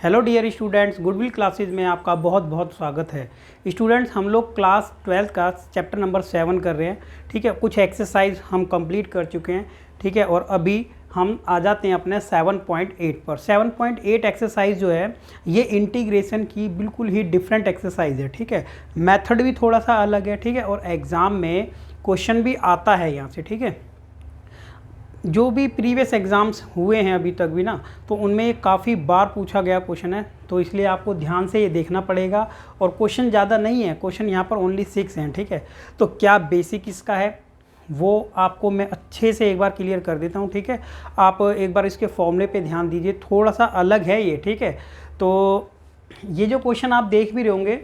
Hello dear students, goodwill classes में आपका बहुत बहुत स्वागत है। स्टूडेंट्स, हम लोग क्लास 12 का चैप्टर नंबर 7 कर रहे हैं। ठीक है, कुछ एक्सरसाइज हम कंप्लीट कर चुके हैं। ठीक है, और अभी हम आ जाते हैं अपने 7.8 पर। 7.8 एक्सरसाइज जो है ये इंटीग्रेशन की बिल्कुल ही डिफरेंट एक्सरसाइज है। ठीक है, मेथड भी थोड़ा सा अलग है। ठीक है, और एग्ज़ाम में क्वेश्चन भी आता है यहाँ से। ठीक है, जो भी प्रीवियस एग्ज़ाम्स हुए हैं अभी तक भी ना, तो उनमें काफ़ी बार पूछा गया क्वेश्चन है, तो इसलिए आपको ध्यान से ये देखना पड़ेगा। और क्वेश्चन ज़्यादा नहीं है, क्वेश्चन यहाँ पर ओनली 6 हैं। ठीक है, तो क्या बेसिक इसका है वो आपको मैं अच्छे से एक बार क्लियर कर देता हूँ। ठीक है, आप एक बार इसके फॉर्मूले पे ध्यान दीजिए, थोड़ा सा अलग है ये। ठीक है, तो ये जो क्वेश्चन आप देख भी रहे होंगे,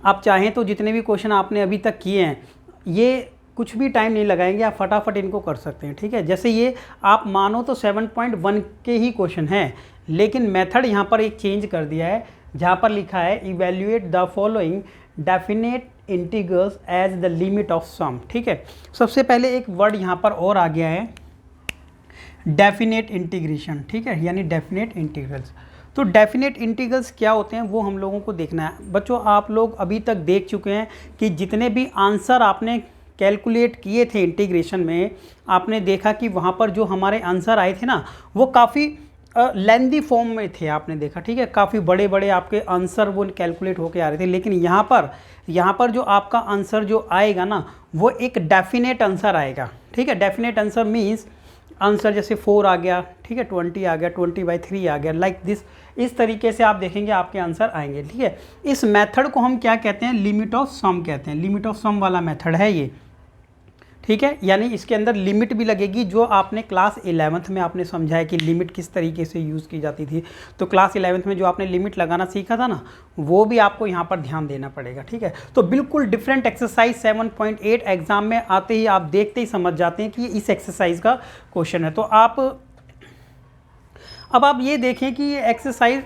आप चाहें तो जितने भी क्वेश्चन आपने अभी तक किए हैं, ये कुछ भी टाइम नहीं लगाएंगे, आप फटाफट इनको कर सकते हैं। ठीक है, जैसे ये आप मानो तो 7.1 के ही क्वेश्चन हैं, लेकिन मेथड यहाँ पर एक चेंज कर दिया है, जहाँ पर लिखा है evaluate the following definite integrals as the limit of sum. ठीक है, सबसे पहले एक वर्ड यहाँ पर और आ गया है, डेफिनेट इंटीग्रेशन। ठीक है, यानी डेफिनेट इंटीग्रल्स। तो डेफिनेट इंटीग्रल्स क्या होते हैं वो हम लोगों को देखना है। बच्चों, आप लोग अभी तक देख चुके हैं कि जितने भी आंसर आपने कैलकुलेट किए थे इंटीग्रेशन में, आपने देखा कि वहाँ पर जो हमारे आंसर आए थे ना, वो काफ़ी लेंदी फॉर्म में थे। आपने देखा, ठीक है, काफ़ी बड़े बड़े आपके आंसर वो कैलकुलेट होके आ रहे थे। लेकिन यहाँ पर जो आपका आंसर जो आएगा ना, वो एक डेफिनेट आंसर आएगा। ठीक है, डेफिनेट आंसर मीन्स आंसर जैसे 4 आ गया, ठीक है, 20 आ गया, 20/3 आ गया, लाइक दिस। इस तरीके से आप देखेंगे आपके आंसर आएंगे। ठीक है, इस मेथड को हम क्या कहते हैं, लिमिट ऑफ सम कहते हैं। लिमिट ऑफ सम वाला मेथड है ये। ठीक है, यानी इसके अंदर लिमिट भी लगेगी, जो आपने क्लास 11th में आपने समझा है कि लिमिट किस तरीके से यूज़ की जाती थी। तो क्लास 11th में जो आपने लिमिट लगाना सीखा था ना, वो भी आपको यहाँ पर ध्यान देना पड़ेगा। ठीक है, तो बिल्कुल डिफरेंट एक्सरसाइज 7.8 एग्जाम में आते ही आप देखते ही समझ जाते हैं कि ये इस एक्सरसाइज का क्वेश्चन है। तो अब आप ये देखें कि ये एक्सरसाइज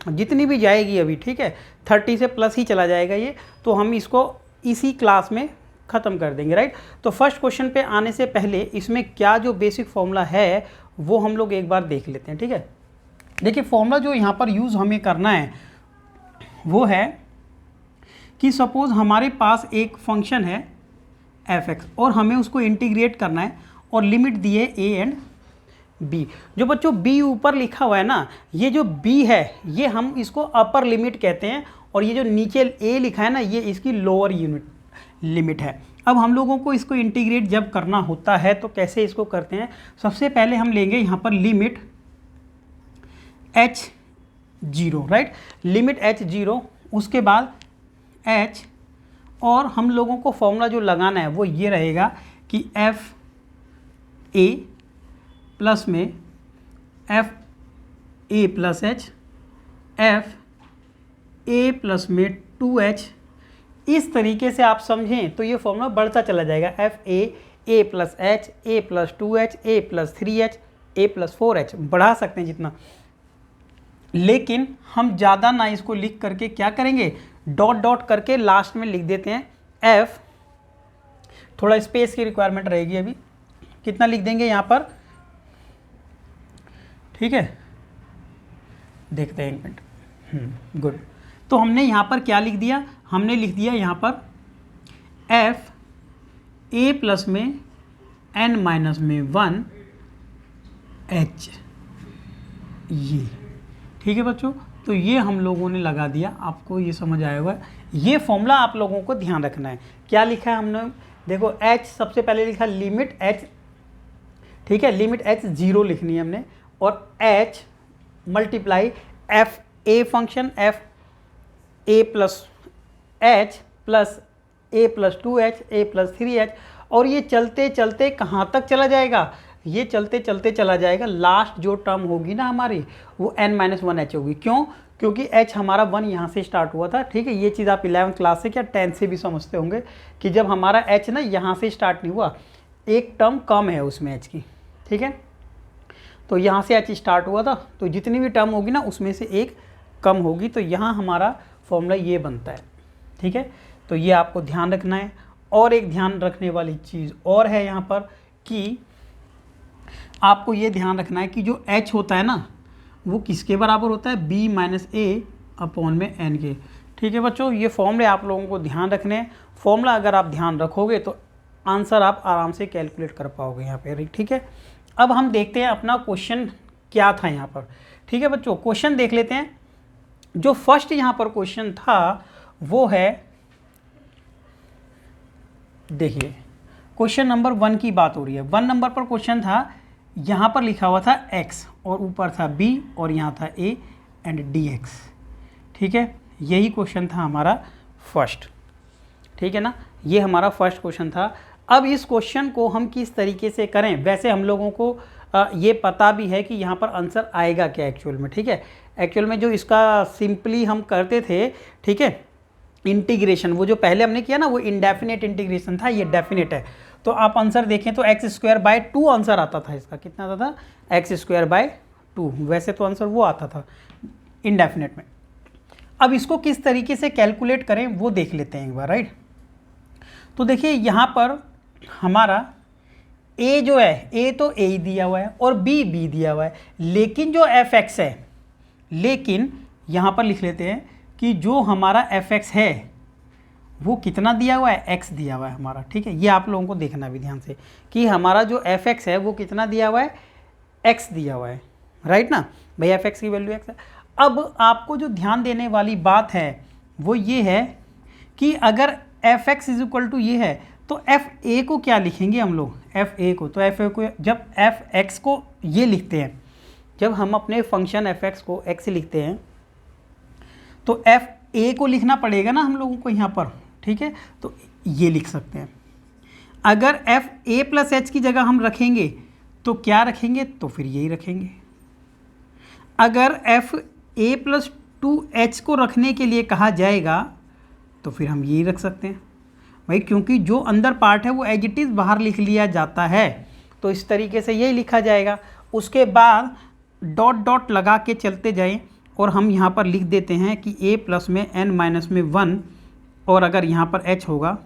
जितनी भी जाएगी अभी, ठीक है, 30 से प्लस ही चला जाएगा ये, तो हम इसको इसी क्लास में ख़त्म कर देंगे, राइट। तो फर्स्ट क्वेश्चन पे आने से पहले इसमें क्या जो बेसिक फॉर्मूला है वो हम लोग एक बार देख लेते हैं। ठीक है, देखिए फॉर्मूला जो यहाँ पर यूज़ हमें करना है वो है कि सपोज़ हमारे पास एक फंक्शन है f(x) और हमें उसको इंटीग्रेट करना है, और लिमिट दी है a एंड b। जो बच्चों b ऊपर लिखा हुआ है ना, ये जो b है ये हम इसको अपर लिमिट कहते हैं, और ये जो नीचे a लिखा है ना, ये इसकी लोअर लिमिट है। अब हम लोगों को इसको इंटीग्रेट जब करना होता है तो कैसे इसको करते हैं, सबसे पहले हम लेंगे यहाँ पर limit h0, right, limit h0, उसके बाद h, और हम लोगों को फॉर्मूला जो लगाना है वो ये रहेगा कि f a प्लस में f a plus h, f a plus में 2h। इस तरीके से आप समझें तो ये फॉर्मूला बढ़ता चला जाएगा, a plus h, a plus 2h, a plus 3h, a plus 4h, बढ़ा सकते हैं जितना। लेकिन हम ज़्यादा ना इसको लिख करके क्या करेंगे, डॉट डॉट करके लास्ट में लिख देते हैं f। थोड़ा स्पेस की रिक्वायरमेंट रहेगी अभी, कितना लिख देंगे यहाँ पर, ठीक है, देखते हैं एक मिनट। गुड, तो हमने यहाँ पर क्या लिख दिया, हमने लिख दिया यहाँ पर f a प्लस में n माइनस में 1 h, ये ठीक है बच्चों। तो ये हम लोगों ने लगा दिया, आपको ये समझ आया होगा। ये फॉर्मूला आप लोगों को ध्यान रखना है। क्या लिखा है हमने, देखो h सबसे पहले लिखा लिमिट h, ठीक है, लिमिट h0 लिखनी है हमने, और h multiply f a function f a plus h plus a plus 2h, a plus 3h, और ये चलते चलते कहाँ तक चला जाएगा, ये चलते चलते चला जाएगा, लास्ट जो टर्म होगी ना हमारी वो n-1h होगी। क्यों, क्योंकि h हमारा 1 यहाँ से स्टार्ट हुआ था। ठीक है, ये चीज़ आप 11th क्लास से क्या 10th से भी समझते होंगे कि जब हमारा h ना यहाँ से स्टार्ट नहीं हुआ, एक टर्म कम है उसमें h की। ठीक है, तो यहाँ से h स्टार्ट हुआ था, तो जितनी भी टर्म होगी ना उसमें से एक कम होगी, तो यहाँ हमारा फॉर्मूला ये बनता है। ठीक है, तो ये आपको ध्यान रखना है। और एक ध्यान रखने वाली चीज़ और है यहाँ पर कि आपको ये ध्यान रखना है कि जो h होता है ना, वो किसके बराबर होता है, b माइनस ए अपॉन में n के। ठीक है बच्चों, ये फॉर्मूले आप लोगों को ध्यान रखने हैं। फॉर्मूला अगर आप ध्यान रखोगे तो आंसर आप आराम से कैलकुलेट कर पाओगे यहाँ पे। ठीक है, अब हम देखते हैं अपना क्वेश्चन क्या था यहाँ पर। ठीक है बच्चों, क्वेश्चन देख लेते हैं। जो फर्स्ट यहाँ पर क्वेश्चन था वो है, देखिए क्वेश्चन नंबर 1 की बात हो रही है। 1 नंबर पर क्वेश्चन था, यहाँ पर लिखा हुआ था x और ऊपर था b और यहाँ था a एंड dx। ठीक है, यही क्वेश्चन था हमारा फर्स्ट। ठीक है ना, ये हमारा फर्स्ट क्वेश्चन था। अब इस क्वेश्चन को हम किस तरीके से करें, वैसे हम लोगों को ये पता भी है कि यहाँ पर आंसर आएगा क्या एक्चुअल में। ठीक है, एक्चुअल में जो इसका सिंपली हम करते थे, ठीक है, इंटीग्रेशन, वो जो पहले हमने किया ना वो इंडेफिनेट इंटीग्रेशन था, ये डेफिनेट है। तो आप आंसर देखें तो x²/2 आंसर आता था इसका। कितना आता था, x²/2। वैसे तो आंसर वो आता था इंडेफिनेट में। अब इसको किस तरीके से कैलकुलेट करें वो देख लेते हैं एक बार, राइट। तो देखिए यहाँ पर हमारा a जो है, a तो a ही दिया हुआ है और b दिया हुआ है, लेकिन जो fx है, लेकिन यहाँ पर लिख लेते हैं कि जो हमारा fx है वो कितना दिया हुआ है, x दिया हुआ है हमारा। ठीक है, ये आप लोगों को देखना भी ध्यान से कि हमारा जो fx है वो कितना दिया हुआ है, x दिया हुआ है, राइट ना भाई, fx की वैल्यू x है। अब आपको जो ध्यान देने वाली बात है वो ये है कि अगर fx इज इक्वल टू ये है तो fa को क्या लिखेंगे हम लोग, fa को, तो fa को जब fx को ये लिखते हैं, जब हम अपने फंक्शन fx को x लिखते हैं तो fa को लिखना पड़ेगा ना हम लोगों को यहाँ पर। ठीक है, तो ये लिख सकते हैं। अगर fa प्लस h की जगह हम रखेंगे तो क्या रखेंगे, तो फिर यही रखेंगे। अगर fa प्लस 2h को रखने के लिए कहा जाएगा तो फिर हम यही रख सकते हैं भाई, क्योंकि जो अंदर पार्ट है वो एज इट इज़ बाहर लिख लिया जाता है, तो इस तरीके से यही लिखा जाएगा। उसके बाद डॉट डॉट लगा के चलते जाएं और हम यहाँ पर लिख देते हैं कि a प्लस में n माइनस में 1, और अगर यहाँ पर h होगा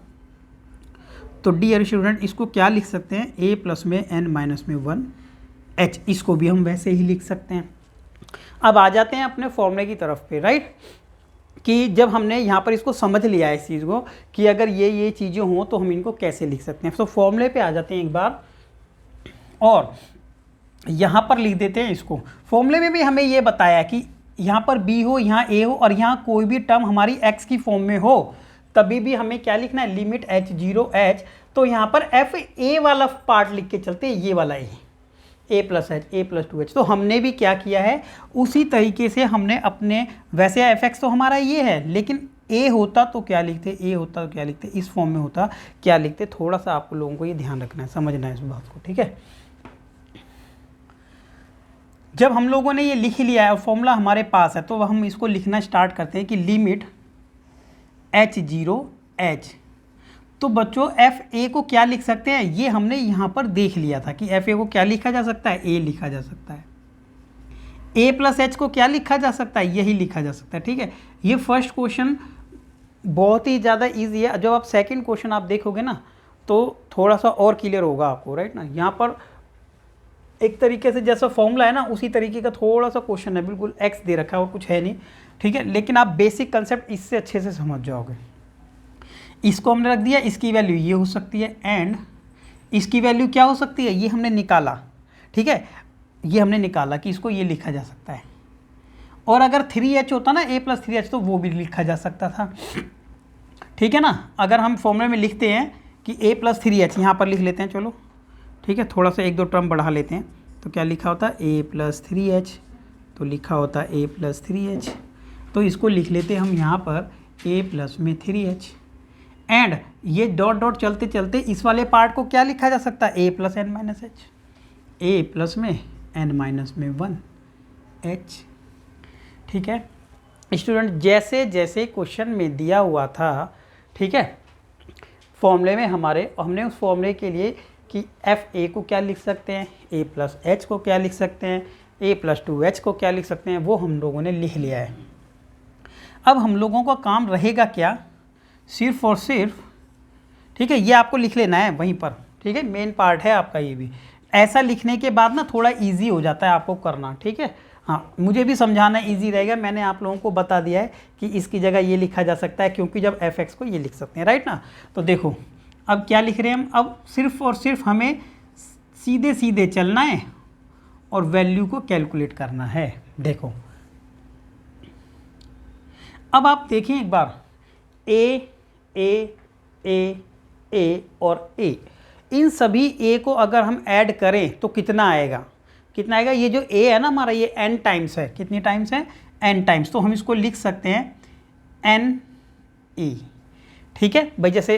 तो डियर स्टूडेंट इसको क्या लिख सकते हैं, a प्लस में n माइनस में 1 h, इसको भी हम वैसे ही लिख सकते हैं। अब आ जाते हैं अपने फॉर्मूले की तरफ पे, राइट, कि जब हमने यहाँ पर इसको समझ लिया है इस चीज़ को कि अगर ये चीज़ें हों तो हम इनको कैसे लिख सकते हैं। तो फॉर्मूले पे आ जाते हैं एक बार और यहाँ पर लिख देते हैं इसको। फॉर्मूले में भी हमें ये बताया कि यहाँ पर b हो, यहाँ a हो और यहाँ कोई भी टर्म हमारी x की फॉर्म में हो, तभी भी हमें क्या लिखना है, लिमिट h0h। तो यहाँ पर fa वाला पार्ट लिख के चलते हैं, ये वाला a plus h, a plus 2h। तो हमने भी क्या किया है, उसी तरीके से हमने अपने, वैसे fx तो हमारा ये है, लेकिन a होता तो क्या लिखते, a होता तो क्या लिखते, इस फॉर्म में होता क्या लिखते। थोड़ा सा आप लोगों को ये ध्यान रखना है, समझना है इस बात को। ठीक है, जब हम लोगों ने ये लिख लिया है और फॉर्मूला हमारे पास है तो हम इसको लिखना स्टार्ट करते हैं कि लिमिट h0h। तो बच्चों fa को क्या लिख सकते हैं, ये हमने यहाँ पर देख लिया था कि fa को क्या लिखा जा सकता है, a लिखा जा सकता है। a प्लस h को क्या लिखा जा सकता है, यही लिखा जा सकता है। ठीक है, ये फर्स्ट क्वेश्चन बहुत ही ज़्यादा ईजी है। जब आप सेकंड क्वेश्चन आप देखोगे ना तो थोड़ा सा और क्लियर होगा आपको, राइट ना। यहाँ पर एक तरीके से जैसा फॉर्मूला है ना उसी तरीके का थोड़ा सा क्वेश्चन है, बिल्कुल x दे रखा है और कुछ है नहीं। ठीक है, लेकिन आप बेसिक कंसेप्ट इससे अच्छे से समझ जाओगे। इसको हमने रख दिया, इसकी वैल्यू ये हो सकती है एंड इसकी वैल्यू क्या हो सकती है, ये हमने निकाला। ठीक है, ये हमने निकाला कि इसको ये लिखा जा सकता है। और अगर 3h होता ना, a प्लस 3h, तो वो भी लिखा जा सकता था। ठीक है ना, अगर हम फॉर्मूले में लिखते हैं कि a प्लस 3h, यहाँ पर लिख लेते हैं, चलो ठीक है, थोड़ा सा एक दो टर्म बढ़ा लेते हैं। तो क्या लिखा होता है, a प्लस 3h, तो लिखा होता है a प्लस 3h। तो इसको लिख लेते हैं हम यहाँ पर a प्लस में 3h एंड ये डॉट डॉट चलते चलते इस वाले पार्ट को क्या लिखा जा सकता है, a plus n minus h, a plus में n माइनस में 1h। ठीक है स्टूडेंट, जैसे जैसे क्वेश्चन में दिया हुआ था, ठीक है, फॉर्मूले में हमारे, हमने उस फॉर्मूले के लिए कि fa को क्या लिख सकते हैं, a प्लस h को क्या लिख सकते हैं, a प्लस 2h को क्या लिख सकते हैं, वो हम लोगों ने लिख लिया है। अब हम लोगों का काम रहेगा क्या, सिर्फ और सिर्फ, ठीक है, ये आपको लिख लेना है वहीं पर। ठीक है, मेन पार्ट है आपका ये भी। ऐसा लिखने के बाद ना थोड़ा इजी हो जाता है आपको करना। ठीक है, हाँ, मुझे भी समझाना इजी रहेगा, मैंने आप लोगों को बता दिया है कि इसकी जगह ये लिखा जा सकता है, क्योंकि जब f(x) को ये लिख सकते हैं, राइट ना। तो देखो अब क्या लिख रहे हैं हम, अब सिर्फ और सिर्फ हमें सीधे सीधे चलना है और वैल्यू को कैलकुलेट करना है। देखो अब आप देखें एक बार, ए ए ए ए और ए, इन सभी ए को अगर हम ऐड करें तो कितना आएगा, कितना आएगा, ये जो ए है ना हमारा, ये n टाइम्स है, कितनी टाइम्स है, n टाइम्स। तो हम इसको लिख सकते हैं n e, ठीक है भाई। जैसे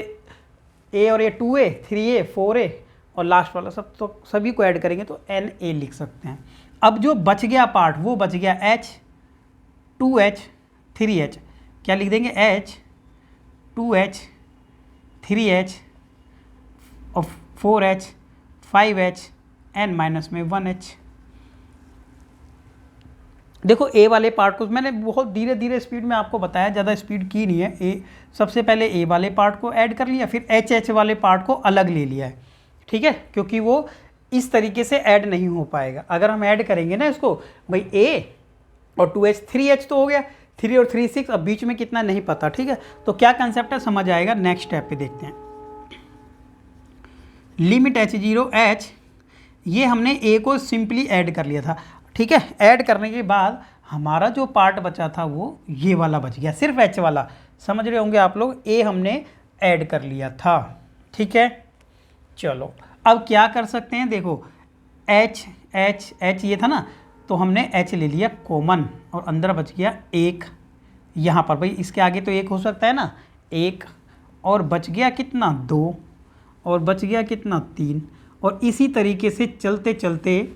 a और a 2a 3a 4a और लास्ट वाला सब, तो सभी को ऐड करेंगे तो n a लिख सकते हैं। अब जो बच गया पार्ट वो बच गया h 2h 3h, क्या लिख देंगे, h 2h 3h और 4h 5h n माइनस में 1h। देखो ए वाले पार्ट को मैंने बहुत धीरे धीरे स्पीड में आपको बताया, ज़्यादा स्पीड की नहीं है। ए सबसे पहले ए वाले पार्ट को ऐड कर लिया, फिर एच वाले पार्ट को अलग ले लिया है, ठीक है, क्योंकि वो इस तरीके से ऐड नहीं हो पाएगा। अगर हम ऐड करेंगे ना इसको, भाई ए और 2h 3h तो हो गया, 3 और 3 6, अब बीच में कितना नहीं पता, ठीक है। तो क्या कंसेप्ट है समझ आएगा, नेक्स्ट स्टेप पे देखते हैं। लिमिट h0 h, ये हमने a को सिंपली ऐड कर लिया था, ठीक है। ऐड करने के बाद हमारा जो पार्ट बचा था वो ये वाला बच गया, सिर्फ h वाला, समझ रहे होंगे आप लोग, a हमने ऐड कर लिया था, ठीक है। चलो अब क्या कर सकते हैं, देखो h h h ये था ना, तो हमने h ले लिया कॉमन और अंदर बच गया एक, यहाँ पर भाई इसके आगे तो एक हो सकता है ना, एक, और बच गया कितना 2, और बच गया कितना 3, और इसी तरीके से चलते चलते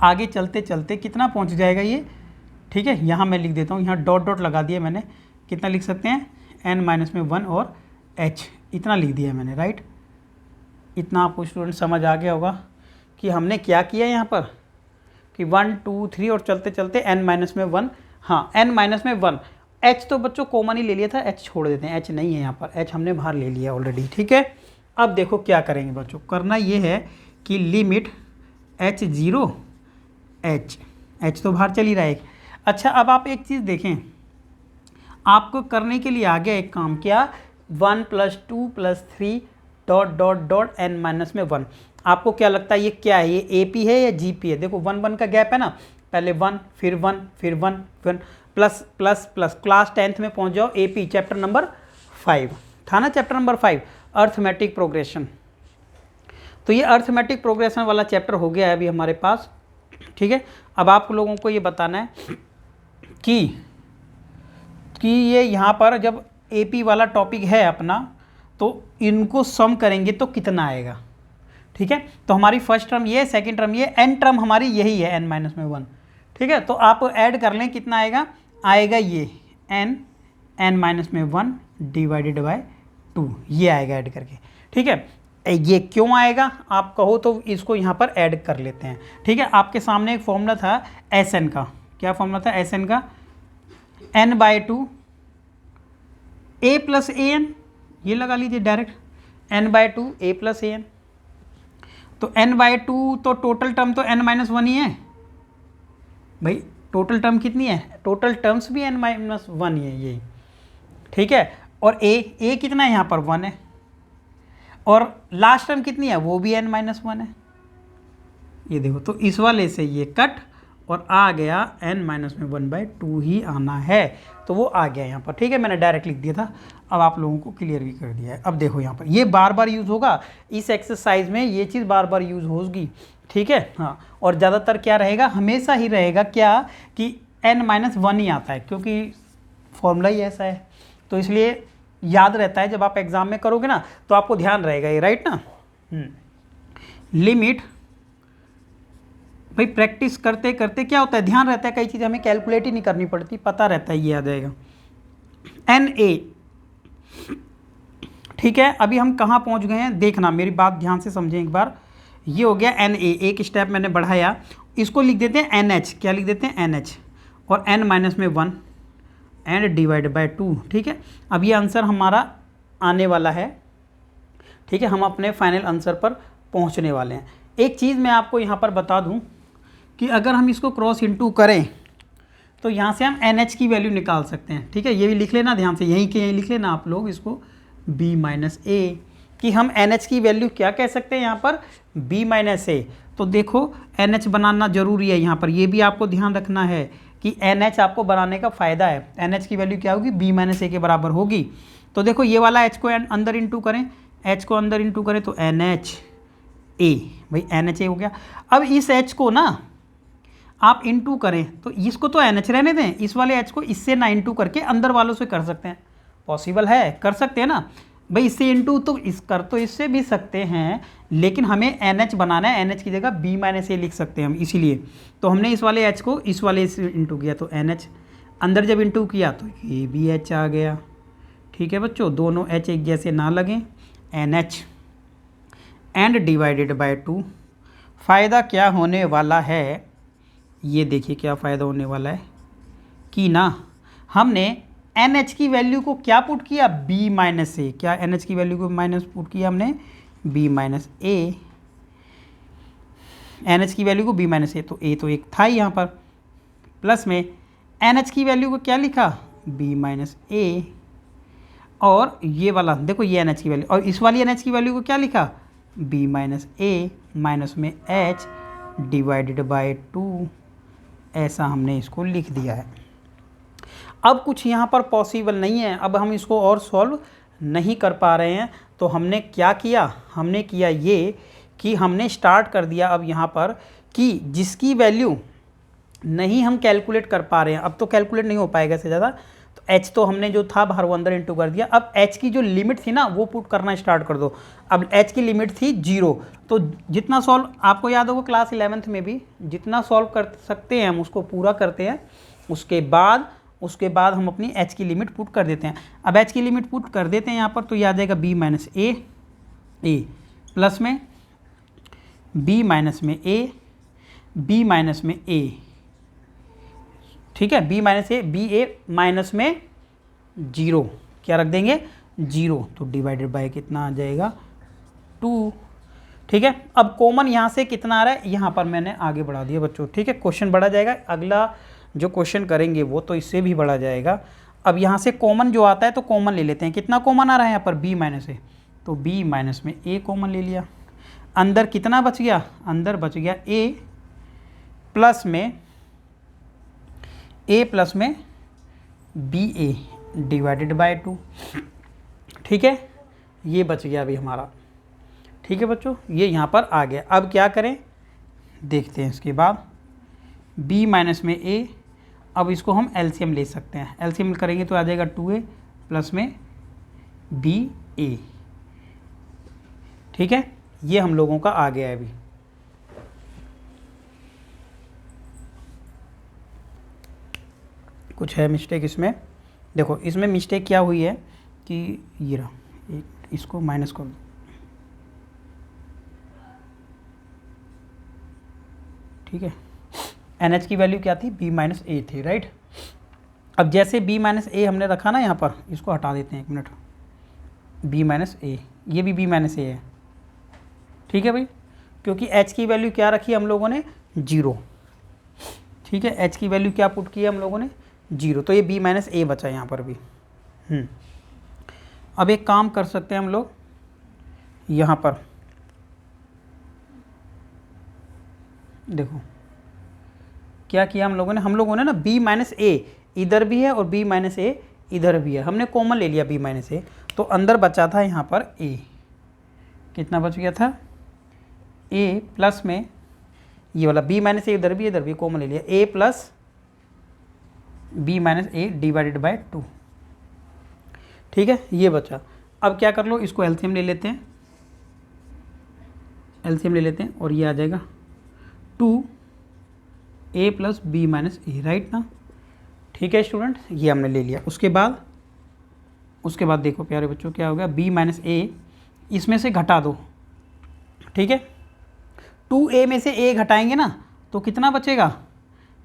आगे चलते चलते कितना पहुंच जाएगा ये, ठीक है। यहाँ मैं लिख देता हूँ, यहाँ डॉट डॉट लगा दिया मैंने, कितना लिख सकते हैं, n माइनस में 1 और h, इतना लिख दिया है मैंने, राइट। इतना आपको स्टूडेंट समझ आ गया होगा कि हमने क्या किया यहाँ पर, कि 1 2 3 और चलते चलते n माइनस में 1, हाँ n माइनस में 1, h तो बच्चों कॉमन ही ले लिया था, h छोड़ देते हैं, h नहीं है यहाँ पर, h हमने बाहर ले लिया ऑलरेडी, ठीक है। अब देखो क्या करेंगे बच्चों, करना ये है कि लिमिट h0 h तो बाहर चल ही रहा है। अच्छा अब आप एक चीज़ देखें, आपको करने के लिए आ गया एक काम, क्या, 1 + 2 + 3 dot dot dot n minus में 1। आपको क्या लगता है ये क्या है, ये AP है या GP है? देखो 1 1 का गैप है ना, पहले 1 फिर 1 फिर 1 फिर plus plus plus, class 10th में पहुंच जाओ, AP चैप्टर नंबर 5 था ना, चैप्टर नंबर 5 अर्थमेटिक प्रोग्रेशन। तो ये अर्थमेटिक प्रोग्रेशन वाला चैप्टर हो गया है अभी हमारे पास, ठीक है। अब आप लोगों को ये बताना है कि ये यहाँ पर जब AP वाला टॉपिक है अपना, तो इनको सम करेंगे तो कितना आएगा, ठीक है। तो हमारी फर्स्ट टर्म ये, सेकंड टर्म ये, n टर्म हमारी यही है n माइनस में 1, ठीक है। तो आप ऐड कर लें, कितना आएगा, आएगा ये n माइनस में 1 डिवाइडेड बाय 2, ये आएगा ऐड करके, ठीक है। ये क्यों आएगा आप कहो तो इसको यहाँ पर ऐड कर लेते हैं, ठीक है। आपके सामने एक फॉर्मूला था Sn का, क्या फॉर्मूला था Sn का, n/2 a + an, ये लगा लीजिए डायरेक्ट, n/2 a + an। तो n/2 तो टोटल टर्म तो n माइनस 1 ही है भाई, टोटल टर्म कितनी है, टोटल टर्म्स भी n माइनस 1 ही है ये, ठीक है। और a कितना है यहाँ पर 1 है, और लास्ट टर्म कितनी है, वो भी n माइनस 1 है, ये देखो। तो इस वाले से ये कट और आ गया n माइनस में 1/2 ही आना है, तो वो आ गया यहाँ पर, ठीक है। मैंने डायरेक्ट लिख दिया था, अब आप लोगों को क्लियर भी कर दिया है। अब देखो यहाँ पर ये बार बार यूज़ होगा, इस एक्सरसाइज में ये चीज़ बार बार यूज़ होगी, ठीक है, हाँ। और ज़्यादातर क्या रहेगा, हमेशा ही रहेगा क्या, कि n माइनस 1 ही आता है, क्योंकि फॉर्मूला ही ऐसा है, तो इसलिए याद रहता है। जब आप एग्ज़ाम में करोगे ना तो आपको ध्यान रहेगा ये, राइट ना। लिमिट, भाई प्रैक्टिस करते करते क्या होता है, ध्यान रहता है, कई चीज़ें हमें कैलकुलेट ही नहीं करनी पड़ती, पता रहता है, ये याद आएगा। NA, ठीक है। अभी हम कहाँ पहुँच गए हैं, देखना, मेरी बात ध्यान से समझें एक बार। ये हो गया NA, एक स्टेप मैंने बढ़ाया, इसको लिख देते हैं NH, क्या लिख देते हैं NH, और n माइनस में 1 एंड डिवाइड बाय 2, ठीक है। अब ये आंसर हमारा आने वाला है, ठीक है, हम अपने फाइनल आंसर पर पहुंचने वाले हैं। एक चीज़ मैं आपको यहाँ पर बता दूं कि अगर हम इसको क्रॉस इनटू करें तो यहाँ से हम NH की वैल्यू निकाल सकते हैं। ठीक है, ये भी लिख लेना ध्यान से, यहीं के यहीं लिख लेना आप लोग इसको B माइनस ए, कि हम NH की वैल्यू क्या कह सकते हैं यहाँ पर, B माइनस ए। तो देखो NH बनाना जरूरी है यहाँ पर, ये भी आपको ध्यान रखना है कि NH आपको बनाने का फ़ायदा है। NH की वैल्यू क्या होगी, B माइनस ए के बराबर होगी। तो देखो ये वाला H को अंदर इंटू करें, H को अंदर इंटू करें तो NH ए, भाई NH ए हो गया। अब इस H को ना आप इंटू करें तो इसको तो NH रहने दें, इस वाले H को इससे ना इंटू करके अंदर वालों से कर सकते हैं, पॉसिबल है, कर सकते हैं ना भाई। इससे इंटू तो इस कर तो इससे भी सकते हैं, लेकिन हमें NH बनाना है, NH की जगह B माइनस ए लिख सकते हैं हम, इसीलिए तो हमने इस वाले H को इस वाले से इंटू किया तो NH, अंदर जब इंटू किया तो ये भी H आ गया। ठीक है बच्चों, दोनों H एक जैसे ना लगें, NH एंड डिवाइडेड बाय 2। फ़ायदा क्या होने वाला है, ये देखिए क्या फ़ायदा होने वाला है कि ना हमने NH की वैल्यू को क्या पुट किया, B माइनस ए। क्या NH की वैल्यू को माइनस पुट किया हमने, B माइनस ए, NH की वैल्यू को B माइनस ए, तो ए तो एक था ही यहाँ पर, प्लस में NH की वैल्यू को क्या लिखा, B माइनस ए, और ये वाला देखो ये NH की वैल्यू, और इस वाली NH की वैल्यू को क्या लिखा, B माइनस ए माइनस में H डिवाइडेड बाय 2, ऐसा हमने इसको लिख दिया है। अब कुछ यहाँ पर पॉसिबल नहीं है, अब हम इसको और सॉल्व नहीं कर पा रहे हैं, तो हमने क्या किया, हमने किया ये कि हमने स्टार्ट कर दिया अब यहाँ पर कि जिसकी वैल्यू नहीं हम कैलकुलेट कर पा रहे हैं, अब तो कैलकुलेट नहीं हो पाएगा इससे ज़्यादा, तो H तो हमने जो था बाहर वो अंदर इंटू कर दिया। अब H की जो लिमिट थी ना वो पुट करना स्टार्ट कर दो। अब H की लिमिट थी 0, तो जितना सॉल्व आपको याद होगा क्लास 11th में भी, जितना सॉल्व कर सकते हैं हम उसको पूरा करते हैं, उसके बाद हम अपनी H की लिमिट पुट कर देते हैं। अब H की लिमिट पुट कर देते हैं यहाँ पर, तो ये आ जाएगा B माइनस ए, प्लस में B माइनस में ए, B माइनस में ए, ठीक है, B माइनस ए, बी ए माइनस में 0, क्या रख देंगे 0, तो डिवाइडेड बाय कितना आ जाएगा 2। ठीक है, अब कॉमन यहाँ से कितना आ रहा है, यहाँ पर मैंने आगे बढ़ा दिया बच्चों। ठीक है, क्वेश्चन बढ़ा जाएगा, अगला जो क्वेश्चन करेंगे वो तो इससे भी बढ़ा जाएगा। अब यहाँ से कॉमन जो आता है तो कॉमन ले लेते हैं, कितना कॉमन आ रहा है यहाँ पर, B माइनस ए, तो B माइनस में ए कॉमन ले लिया। अंदर कितना बच गया, अंदर बच गया A प्लस में बी ए डिवाइडेड बाय 2। ठीक है, ये बच गया अभी हमारा। ठीक है बच्चों, ये यहाँ पर आ गया। अब क्या करें देखते हैं, इसके बाद B माइनस में ए, अब इसको हम एलसीएम ले सकते हैं, एलसीएम करेंगे तो आ जाएगा 2a प्लस में बी ए। ठीक है, ये हम लोगों का आ गया है अभी। कुछ है मिस्टेक इसमें, देखो इसमें मिस्टेक क्या हुई है कि ये रहा, इसको माइनस कर दो, ठीक है। NH की वैल्यू क्या थी, B माइनस ए थी, राइट। अब जैसे B माइनस ए हमने रखा ना यहाँ पर, इसको हटा देते हैं 1 मिनट, B माइनस ए, ये भी B माइनस ए है, ठीक है भाई, क्योंकि H की वैल्यू क्या रखी हम लोगों ने 0, ठीक है, H की वैल्यू क्या पुट की है हम लोगों ने 0, तो ये B माइनस ए बचा यहाँ पर भी। अब एक काम कर सकते हैं हम लोग, यहाँ पर देखो क्या किया हम लोगों ने ना B माइनस ए इधर भी है और B माइनस ए इधर भी है, हमने कॉमन ले लिया B माइनस ए, तो अंदर बचा था यहाँ पर A, कितना बच गया था A प्लस में ये वाला B माइनस ए इधर भी कॉमन ले लिया, A plus B minus A divided by 2। ठीक है, ये बचा। अब क्या कर लो, इसको एलसीएम ले लेते हैं, और ये आ जाएगा 2a प्लस बी माइनस ए, राइट ना। ठीक है स्टूडेंट, ये हमने ले लिया। उसके बाद देखो प्यारे बच्चों क्या हो गया, b माइनस ए इसमें से घटा दो, ठीक है, 2a में से a घटाएंगे ना तो कितना बचेगा,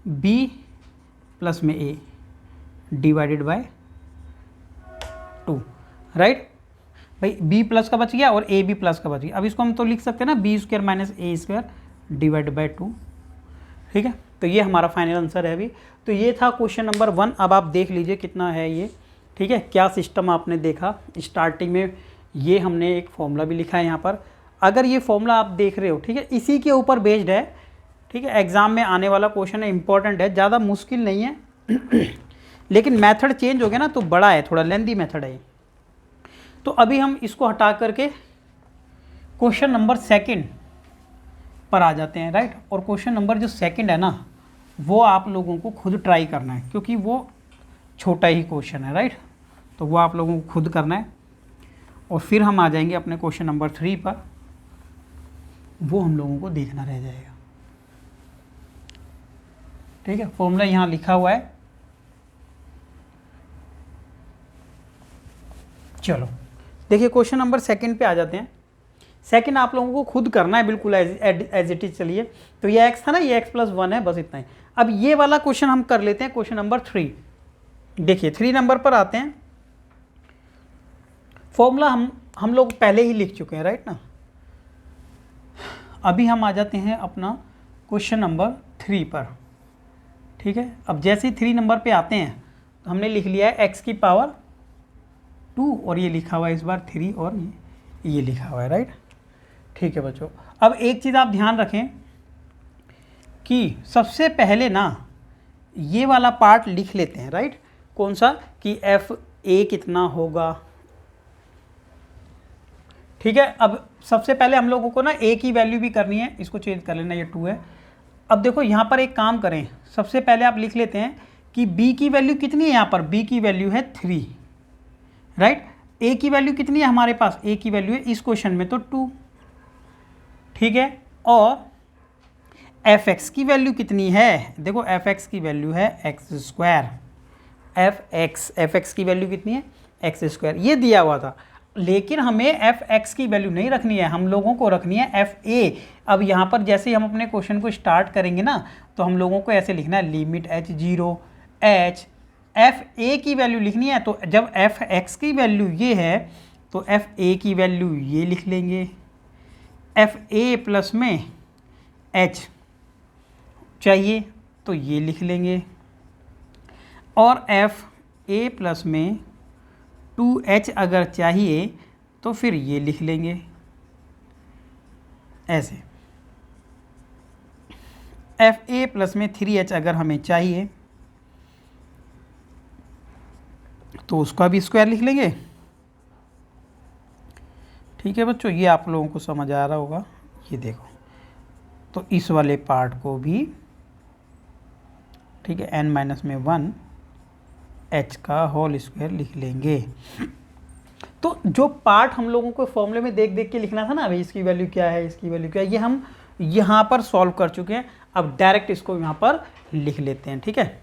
b प्लस में a डिवाइडेड बाय 2, राइट भाई। b प्लस का बच गया और a भी प्लस का बच गया। अब इसको हम तो लिख सकते हैं ना b square minus A square divide by 2, ठीक है, तो ये हमारा फाइनल आंसर है अभी। तो ये था क्वेश्चन नंबर 1। अब आप देख लीजिए कितना है ये, ठीक है, क्या सिस्टम आपने देखा। स्टार्टिंग में ये हमने एक फॉर्मूला भी लिखा है यहाँ पर। अगर ये फॉर्मूला आप देख रहे हो, ठीक है, इसी के ऊपर बेस्ड है, ठीक है, एग्ज़ाम में आने वाला क्वेश्चन है, इंपॉर्टेंट है, ज़्यादा मुश्किल नहीं है लेकिन मेथड चेंज हो गया ना तो बड़ा है, थोड़ा लेंदी मेथड है। तो अभी हम इसको हटा करके क्वेश्चन नंबर 2 पर आ जाते हैं, राइट। और क्वेश्चन नंबर जो 2 है ना, वो आप लोगों को खुद ट्राई करना है, क्योंकि वो छोटा ही क्वेश्चन है, राइट। तो वो आप लोगों को खुद करना है। और फिर हम आ जाएंगे अपने क्वेश्चन नंबर 3 पर, वो हम लोगों को देखना रह जाएगा, ठीक है। फॉर्मूला यहाँ लिखा हुआ है। चलो देखिए क्वेश्चन नंबर 2 पे आ जाते हैं। 2 आप लोगों को खुद करना है बिल्कुल एज इट इज। चलिए, तो ये x था ना, ये x+1 है, बस इतना ही। अब ये वाला क्वेश्चन हम कर लेते हैं, क्वेश्चन नंबर 3। देखिए 3 नंबर पर आते हैं। फॉर्मूला हम लोग पहले ही लिख चुके हैं, राइट ना। अभी हम आ जाते हैं अपना क्वेश्चन नंबर 3 पर, ठीक है। अब जैसे ही 3 नंबर पे आते हैं तो हमने लिख लिया है x⁻2 और ये लिखा हुआ है इस बार 3 और ये लिखा हुआ है, राइट। ठीक है बच्चों, अब एक चीज़ आप ध्यान रखें कि सबसे पहले ना ये वाला पार्ट लिख लेते हैं, राइट। कौन सा, कि FA कितना होगा, ठीक है। अब सबसे पहले हम लोगों को ना A की वैल्यू भी करनी है, इसको चेंज कर लेना, ये 2 है। अब देखो यहाँ पर एक काम करें, सबसे पहले आप लिख लेते हैं कि B की वैल्यू कितनी है, यहाँ पर B की वैल्यू है 3, राइट। A की वैल्यू कितनी है हमारे पास, A की वैल्यू है इस क्वेश्चन में तो 2, ठीक है। और fx की वैल्यू कितनी है, देखो fx की वैल्यू है x²। fx की वैल्यू कितनी है, x², ये दिया हुआ था। लेकिन हमें fx की वैल्यू नहीं रखनी है, हम लोगों को रखनी है fa। अब यहाँ पर जैसे ही हम अपने क्वेश्चन को स्टार्ट करेंगे ना, तो हम लोगों को ऐसे लिखना है लिमिट h0 h, fa की वैल्यू लिखनी है। तो जब fx की वैल्यू ये है तो fa की वैल्यू ये लिख लेंगे, fa प्लस में h चाहिए तो ये लिख लेंगे, और fa प्लस में 2h अगर चाहिए तो फिर ये लिख लेंगे ऐसे। fa प्लस में 3h अगर हमें चाहिए तो उसका भी स्क्वायर लिख लेंगे, ठीक है बच्चों। ये आप लोगों को समझ आ रहा होगा, ये देखो। तो इस वाले पार्ट को भी, ठीक है, n-1 h का होल स्क्वायर लिख लेंगे। तो जो पार्ट हम लोगों को फॉर्मूले में देख देख के लिखना था ना, अभी इसकी वैल्यू क्या है, इसकी वैल्यू क्या है, ये हम यहाँ पर सॉल्व कर चुके हैं। अब डायरेक्ट इसको यहाँ पर लिख लेते हैं, ठीक है।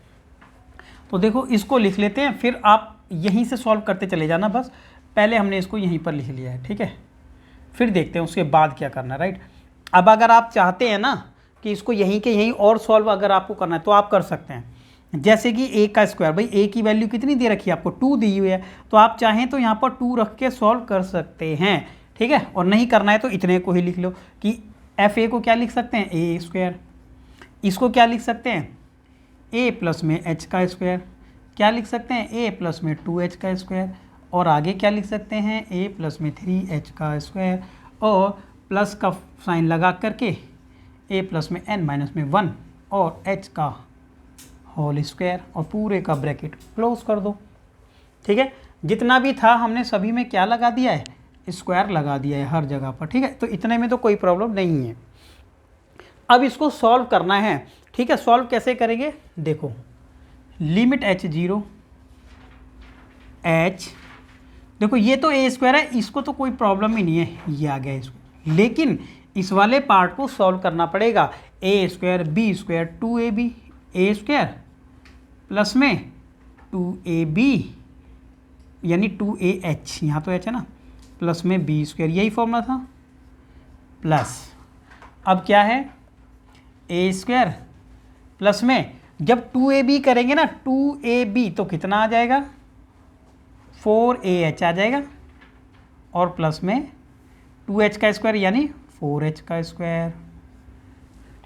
तो देखो इसको लिख लेते हैं, फिर आप यहीं से सॉल्व करते चले जाना। बस पहले हमने इसको यहीं पर लिख लिया है, ठीक है। फिर देखते हैं उसके बाद क्या करना है, राइट। अब अगर आप चाहते हैं ना कि इसको यहीं के यहीं और सॉल्व अगर आपको करना है तो आप कर सकते हैं। जैसे कि a का स्क्वायर, भाई a की वैल्यू कितनी दे रखी है आपको, 2 दी हुई है, तो आप चाहें तो यहाँ पर 2 रख के सॉल्व कर सकते हैं, ठीक है। और नहीं करना है तो इतने को ही लिख लो कि fa को क्या लिख सकते हैं, a²। इसको क्या लिख सकते हैं, a प्लस में h का स्क्वायर। क्या लिख सकते हैं, a प्लस में 2h का स्क्वायर। और आगे क्या लिख सकते हैं, a प्लस में 3h का स्क्वायर, और प्लस का साइन लगा करके a प्लस में n-1 और h का होल स्क्वायर, और पूरे का ब्रैकेट क्लोज कर दो, ठीक है। जितना भी था हमने सभी में क्या लगा दिया है, स्क्वायर लगा दिया है हर जगह पर, ठीक है। तो इतने में तो कोई प्रॉब्लम नहीं है। अब इसको सॉल्व करना है, ठीक है। सॉल्व कैसे करेंगे, देखो लिमिट h0 h, देखो ये तो a² है, इसको तो कोई प्रॉब्लम ही नहीं है, ये आ गया इसको। लेकिन इस वाले पार्ट को सॉल्व करना पड़ेगा, a² b² 2ab, a² plus में 2ab यानी 2ah, यहाँ तो h है ना, प्लस में b², यही फॉर्मूला था, प्लस अब क्या है a² प्लस में जब 2ab करेंगे ना, 2ab तो कितना आ जाएगा, 4ah आ जाएगा, और प्लस में 2h का स्क्वायर यानी 4h का स्क्वायर,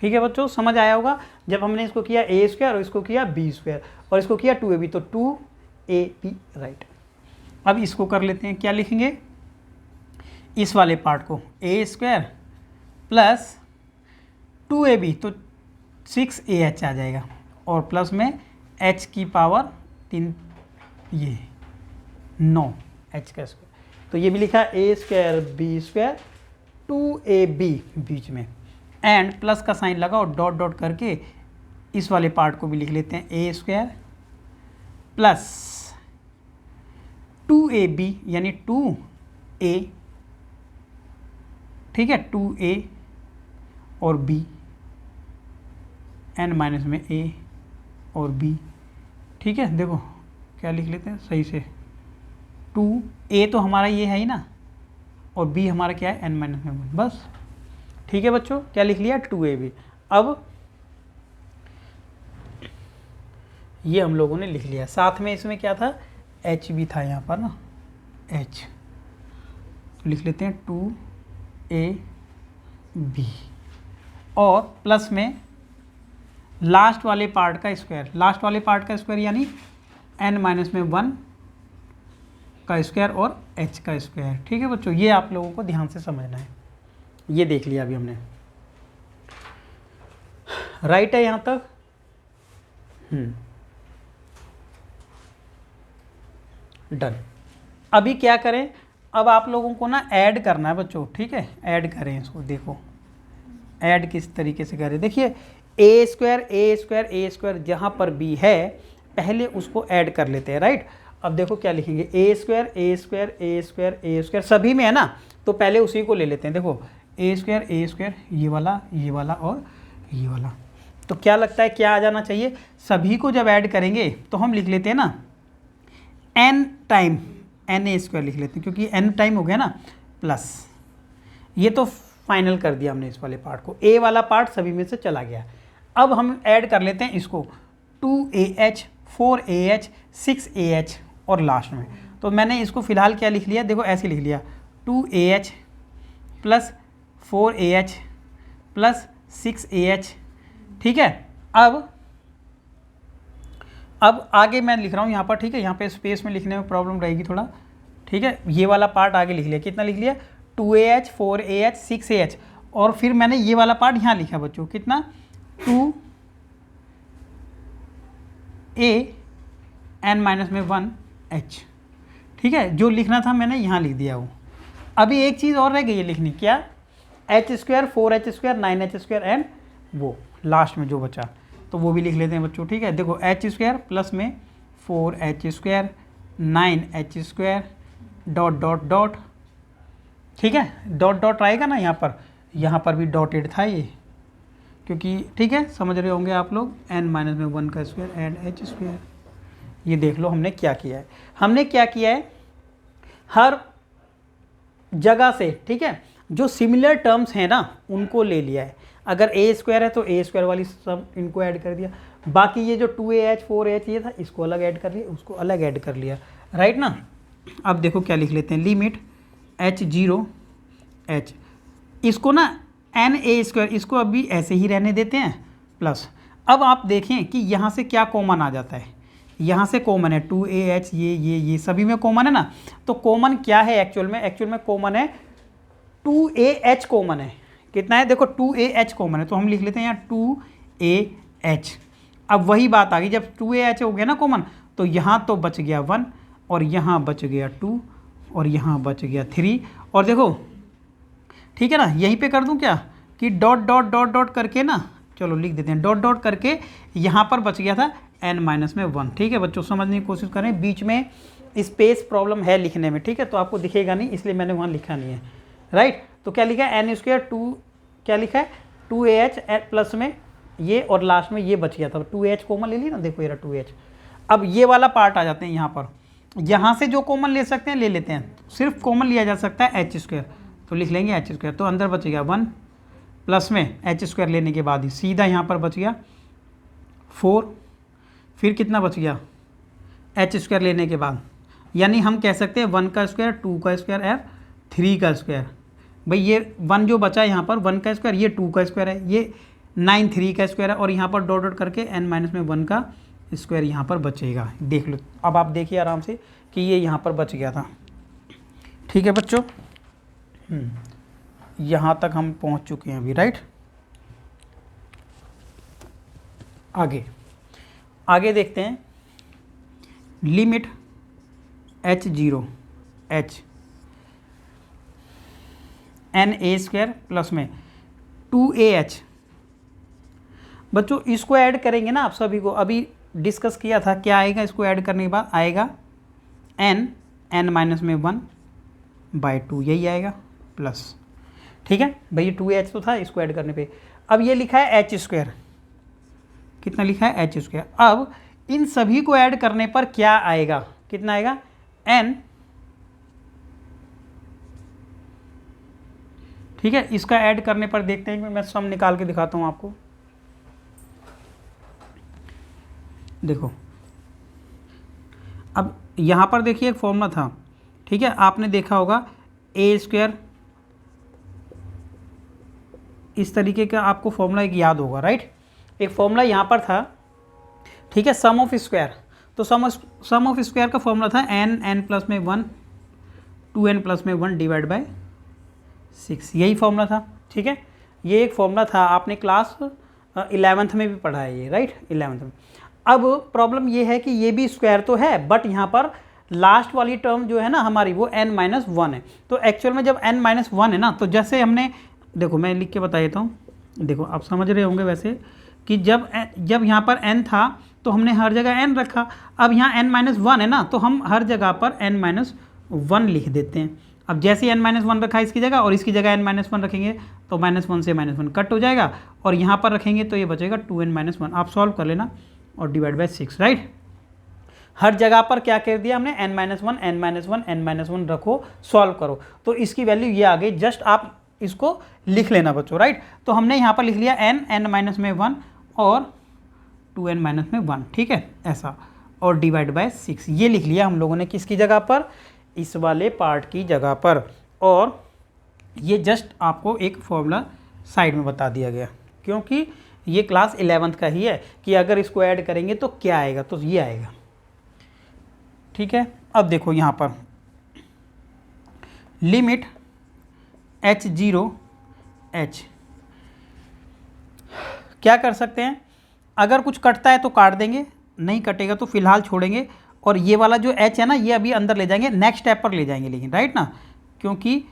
ठीक है बच्चों, समझ आया होगा। जब हमने इसको किया ए स्क्वायर और इसको किया बी स्क्वायर और इसको किया 2ab, तो 2ab राइट। अब इसको कर लेते हैं, क्या लिखेंगे, इस वाले पार्ट को ए स्क्वायर प्लस 2ab तो 6ah आ जाएगा और प्लस में h की पावर 3 ये 9 h का स्क्वायर, तो ये भी लिखा a square B square 2ab बीच में एंड प्लस का साइन लगाओ डॉट डॉट करके इस वाले पार्ट को भी लिख लेते हैं a स्क्वायर प्लस 2ab यानी 2a, ठीक है, 2a और b n माइनस में a और b, ठीक है। देखो क्या लिख लेते हैं सही से, 2a तो हमारा ये है ही ना और b हमारा क्या है n माइनस में 1, बस ठीक है बच्चों, क्या लिख लिया 2ab। अब ये हम लोगों ने लिख लिया, साथ में इसमें क्या था h भी था यहाँ पर ना, h तो लिख लेते हैं 2ab और प्लस में लास्ट वाले पार्ट का स्क्वायर, लास्ट वाले पार्ट का स्क्वायर यानी n माइनस में 1 का स्क्वायर और h का स्क्वायर, ठीक है बच्चों। ये आप लोगों को ध्यान से समझना है, ये देख लिया अभी हमने, राइट है यहाँ तक। डन। अभी क्या करें, अब आप लोगों को ना ऐड करना है बच्चों, ठीक है, ऐड करें इसको, देखो ऐड किस तरीके से करें, देखिए ए स्क्वायर जहाँ पर बी है पहले उसको ऐड कर लेते हैं, राइट। अब देखो क्या लिखेंगे, ए स्क्वायर सभी में है ना, तो पहले उसी को ले लेते हैं। देखो ए स्क्वायर ये वाला और ये वाला, तो क्या लगता है क्या आ जाना चाहिए, सभी को जब ऐड करेंगे तो हम लिख लेते हैं ना n टाइम na स्क्वायर लिख लेते हैं, क्योंकि n टाइम हो गया ना प्लस, ये तो फाइनल कर दिया हमने इस वाले पार्ट को, a वाला पार्ट सभी में से चला गया। अब हम ऐड कर लेते हैं इसको 2ah 4ah 6ah और लास्ट में, तो मैंने इसको फिलहाल क्या लिख लिया, देखो ऐसे लिख लिया 2ah plus 4ah plus 6ah, ठीक है। अब आगे मैं लिख रहा हूँ यहाँ पर, ठीक है, यहाँ पे स्पेस में लिखने में प्रॉब्लम रहेगी थोड़ा, ठीक है। ये वाला पार्ट आगे लिख लिया, कितना लिख लिया 2ah 4ah 6ah और फिर मैंने ये वाला पार्ट यहाँ लिखा बच्चों, कितना 2a n माइनस में 1h, ठीक है, जो लिखना था मैंने यहाँ लिख दिया वो। अभी एक चीज़ और रह गई है लिखनी, क्या h square 4h square 9h square and वो लास्ट में जो बचा, तो वो भी लिख लेते हैं बच्चों, ठीक है। देखो h स्क्वायर प्लस में 4h square 9h square dot dot dot, ठीक है, डॉट डॉट आएगा ना यहाँ पर भी डॉटेड था ये, क्योंकि ठीक है समझ रहे होंगे आप लोग, n माइनस में 1 का स्क्वायर एंड h स्क्वायर। ये देख लो हमने क्या किया है, हर जगह से, ठीक है, जो सिमिलर टर्म्स हैं ना उनको ले लिया है। अगर a स्क्वायर है तो a स्क्वायर वाली सब इनको ऐड कर दिया, बाकी ये जो 2ah 4ah ये था इसको अलग ऐड कर लिया, उसको अलग ऐड कर लिया, राइट ना। अब देखो क्या लिख लेते हैं, लिमिट h0 h, इसको ना na स्क्वायर इसको अभी ऐसे ही रहने देते हैं प्लस। अब आप देखें कि यहाँ से क्या कॉमन आ जाता है, यहाँ से कॉमन है 2ah, ये सभी में कॉमन है ना, तो कॉमन क्या है एक्चुअल में कॉमन है 2ah कॉमन है, कितना है देखो 2ah कॉमन है, तो हम लिख लेते हैं यहाँ 2ah। अब वही बात आ गई, जब 2ah हो गया ना कॉमन, तो यहाँ तो बच गया 1 और यहाँ बच गया 2 और यहाँ बच गया 3, और देखो ठीक है ना, यहीं पे कर दूं क्या कि डॉट डॉट डॉट डॉट करके ना, चलो लिख देते हैं डॉट डॉट करके, यहाँ पर बच गया था n माइनस में 1, ठीक है बच्चों, समझने की कोशिश करें, बीच में स्पेस प्रॉब्लम है लिखने में, ठीक है, तो आपको दिखेगा नहीं इसलिए मैंने वहाँ लिखा नहीं है, राइट। तो क्या लिखा है n स्क्वायर 2, क्या लिखा है 2ah प्लस में ये और लास्ट में ये बच गया था, 2h कॉमन ले ली ना, देखो ये 2h। अब ये वाला पार्ट आ जाते हैं यहाँ पर, यहाँ से जो कॉमन ले सकते हैं ले लेते हैं, सिर्फ कॉमन लिया जा सकता है h स्क्वायर, तो लिख लेंगे h स्क्वायर, तो अंदर बच गया 1 प्लस में h स्क्वायर लेने के बाद ही सीधा यहाँ पर बच गया 4, फिर कितना बच गया h स्क्वायर लेने के बाद, यानी हम कह सकते हैं 1 का स्क्वायर 2 का स्क्वायर और 3 का स्क्वायर। भाई ये 1 जो बचा यहाँ पर 1 का स्क्वायर, ये 2 का स्क्वायर है, ये 9 3 का स्क्वायर है, और यहाँ पर डॉट डॉट करके n-1 का स्क्वायर यहाँ पर बचेगा। देख लो, अब आप देखिए आराम से कि ये यहाँ पर बच गया था। ठीक है बच्चों, यहाँ तक हम पहुँच चुके हैं अभी, राइट। आगे देखते हैं, limit h0 h na² plus में 2ah। बच्चों इसको ऐड करेंगे ना, आप सभी को अभी डिस्कस किया था, क्या आएगा इसको ऐड करने के बाद? आएगा n-1/2, यही आएगा प्लस। ठीक है भाई, ये 2h तो था, इसको ऐड करने पे। अब ये लिखा है h², कितना लिखा है? h²। अब इन सभी को ऐड करने पर क्या आएगा? कितना आएगा? n। ठीक है, इसका ऐड करने पर देखते हैं, मैं सम निकाल के दिखाता हूं आपको। देखो, अब यहाँ पर देखिए एक फॉर्मूला था, ठीक है, आपने देखा होगा a², इस तरीके का आपको फॉर्मूला एक याद होगा, राइट। एक फॉर्मूला यहाँ पर था, ठीक है, सम ऑफ स्क्वायर। तो सम ऑफ स्क्वायर का फॉर्मूला था n+1 2n+1 डिवाइड बाय 6, यही फॉर्मूला था। ठीक है, ये एक फॉर्मूला था, आपने क्लास 11th में भी पढ़ा है ये, राइट, 11th में। अब प्रॉब्लम ये है कि ये भी स्क्वायर तो है, बट यहाँ पर लास्ट वाली टर्म जो है ना हमारी, वो n-1 है। तो एक्चुअल में जब n-1 है ना, तो जैसे हमने, देखो मैं लिख के बता देता हूँ, देखो आप समझ रहे होंगे वैसे कि जब यहाँ पर n था तो हमने हर जगह n रखा। अब यहाँ n-1 है ना, तो हम हर जगह पर n-1 लिख देते हैं। अब जैसे n-1 रखा इसकी जगह, और इसकी जगह n-1 रखेंगे तो -1 से -1 कट हो जाएगा, और यहाँ पर रखेंगे तो ये बचेगा 2n-1। आप सॉल्व कर लेना और डिवाइड बाय 6, राइट। हर जगह पर क्या कर दिया हमने? n-1 n-1 n-1 रखो, सॉल्व करो, तो इसकी वैल्यू ये आ गई। जस्ट आप इसको लिख लेना बच्चों, राइट। तो हमने यहाँ पर लिख लिया n-1 और 2n-1, ठीक है, ऐसा, और डिवाइड बाय 6, ये लिख लिया हम लोगों ने किसकी जगह पर? इस वाले पार्ट की जगह पर। और ये जस्ट आपको एक फॉर्मूला साइड में बता दिया गया, क्योंकि ये क्लास 11th का ही है कि अगर इसको ऐड करेंगे तो क्या आएगा, तो ये आएगा। ठीक है, अब देखो यहाँ पर लिमिट h0 h, क्या कर सकते हैं? अगर कुछ कटता है तो काट देंगे, नहीं कटेगा तो फिलहाल छोड़ेंगे, और ये वाला जो h है ना, ये अभी अंदर ले जाएंगे, नेक्स्ट स्टेप पर ले जाएंगे, लेकिन राइट ना, क्योंकि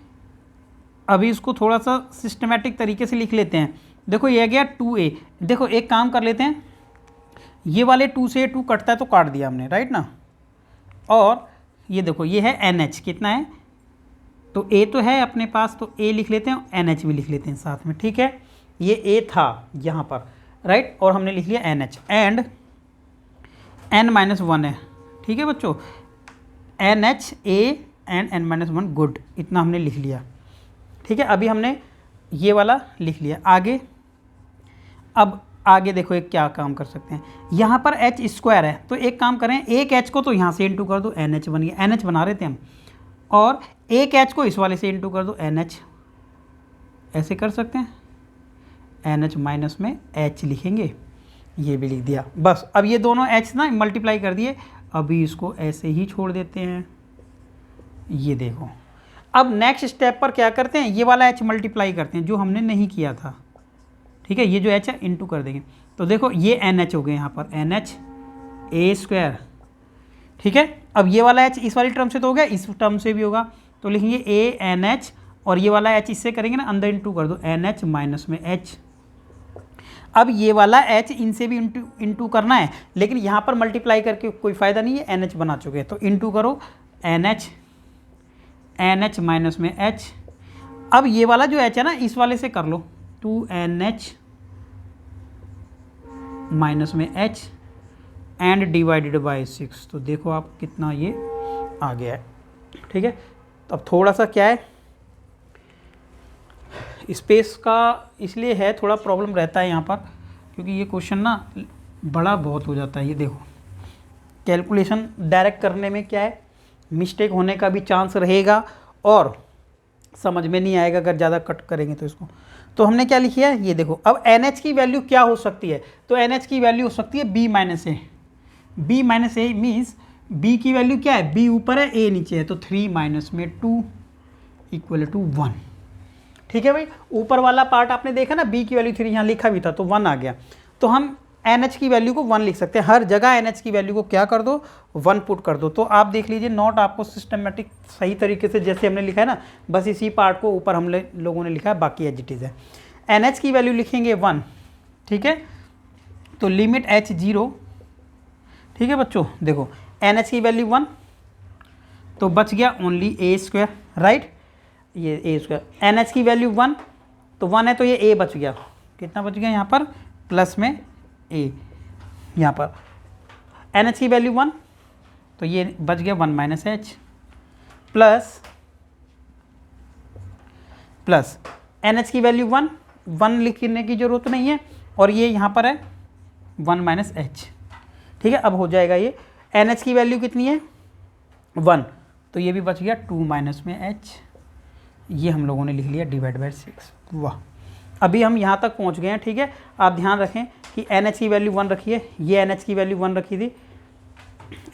अभी इसको थोड़ा सा सिस्टमेटिक तरीके से लिख लेते हैं। देखो ये आ गया 2a। देखो एक काम कर लेते हैं, ये वाले 2 से 2 कटता है तो काट दिया हमने, राइट ना। और ये देखो ये है NH, कितना है? तो a तो है अपने पास, तो a लिख लेते हैं, NH भी लिख लेते हैं साथ में। ठीक है, ये a था यहाँ पर, राइट, और हमने लिख लिया NH, एंड n-1 है। ठीक है बच्चों, NH a and n-1, good, इतना हमने लिख लिया। ठीक है, अभी हमने ये वाला लिख लिया। अब आगे देखो एक क्या काम कर सकते हैं, यहाँ पर h² है, तो एक काम करें, एक h को तो यहाँ से इंटू कर दो, NH बन गया, NH बना रहे थे हम, और एक h को इस वाले से इंटू कर दो, NH, ऐसे कर सकते हैं, NH माइनस में h लिखेंगे, ये भी लिख दिया। बस अब ये दोनों h ना मल्टीप्लाई कर दिए, अभी इसको ऐसे ही छोड़ देते हैं। ये देखो, अब नेक्स्ट स्टेप पर क्या करते हैं, ये वाला h मल्टीप्लाई करते हैं जो हमने नहीं किया था। ठीक है, ये जो h है इंटू कर देंगे, तो देखो ये NH हो गए यहाँ पर, NH a²। ठीक है, अब ये वाला h इस वाली टर्म से तो हो गया, इस टर्म से भी होगा, तो लिखेंगे a NH, और ये वाला h इससे करेंगे ना, अंदर इंटू कर दो, NH माइनस में h। अब ये वाला h इनसे भी इंटू करना है, लेकिन यहाँ पर मल्टीप्लाई करके कोई फ़ायदा नहीं है, NH बना चुके हैं, तो इंटू करो, NH माइनस में h। अब ये वाला जो h है ना, इस वाले से कर लो, 2NH माइनस में h एंड डिवाइडेड बाय 6, तो देखो आप कितना ये आ गया है। ठीक है, तो अब थोड़ा सा क्या है, स्पेस का इसलिए है थोड़ा प्रॉब्लम रहता है यहाँ पर, क्योंकि ये क्वेश्चन ना बड़ा बहुत हो जाता है। ये देखो कैलकुलेशन डायरेक्ट करने में क्या है, मिस्टेक होने का भी चांस रहेगा, और समझ में नहीं आएगा अगर ज़्यादा कट करेंगे तो इसको। तो हमने क्या लिखी है, ये देखो। अब NH की वैल्यू क्या हो सकती है, तो NH की वैल्यू हो सकती है B माइनस ए। B माइनस ए मीन्स B की वैल्यू क्या है, B ऊपर है A नीचे है, तो 3 माइनस में 2 इक्वल टू 1। ठीक है भाई, ऊपर वाला पार्ट आपने देखा ना, B की वैल्यू 3 यहाँ लिखा भी था तो 1 आ गया। तो हम NH की वैल्यू को 1 लिख सकते हैं, हर जगह NH की वैल्यू को क्या कर दो, 1 पुट कर दो। तो आप देख लीजिए नोट आपको सिस्टमेटिक सही तरीके से जैसे हमने लिखा है ना, बस इसी पार्ट को ऊपर हम लोगों ने लिखा है, बाकी एज इट इज़ है। NH की वैल्यू लिखेंगे 1, ठीक है। तो लिमिट H 0, ठीक है बच्चों। देखो NH की वैल्यू 1, तो बच गया ओनली A स्क्वायर, राइट, ये A स्क्वायर। NH की वैल्यू 1, तो 1 है तो ये A बच गया, कितना बच गया यहाँ पर, प्लस में A यहाँ पर। NH की वैल्यू 1, तो ये बच गया 1 माइनस H, प्लस NH की वैल्यू 1 लिखने की ज़रूरत नहीं है, और ये यहाँ पर है 1 माइनस H, ठीक है। अब हो जाएगा ये, NH की वैल्यू कितनी है 1, तो ये भी बच गया 2 माइनस में H, ये हम लोगों ने लिख लिया डिवाइड बाय 6। वाह, अभी हम यहाँ तक पहुँच गए हैं, ठीक है। आप ध्यान रखें कि NH की वैल्यू 1 रखी है, ये NH की वैल्यू 1 रखी थी,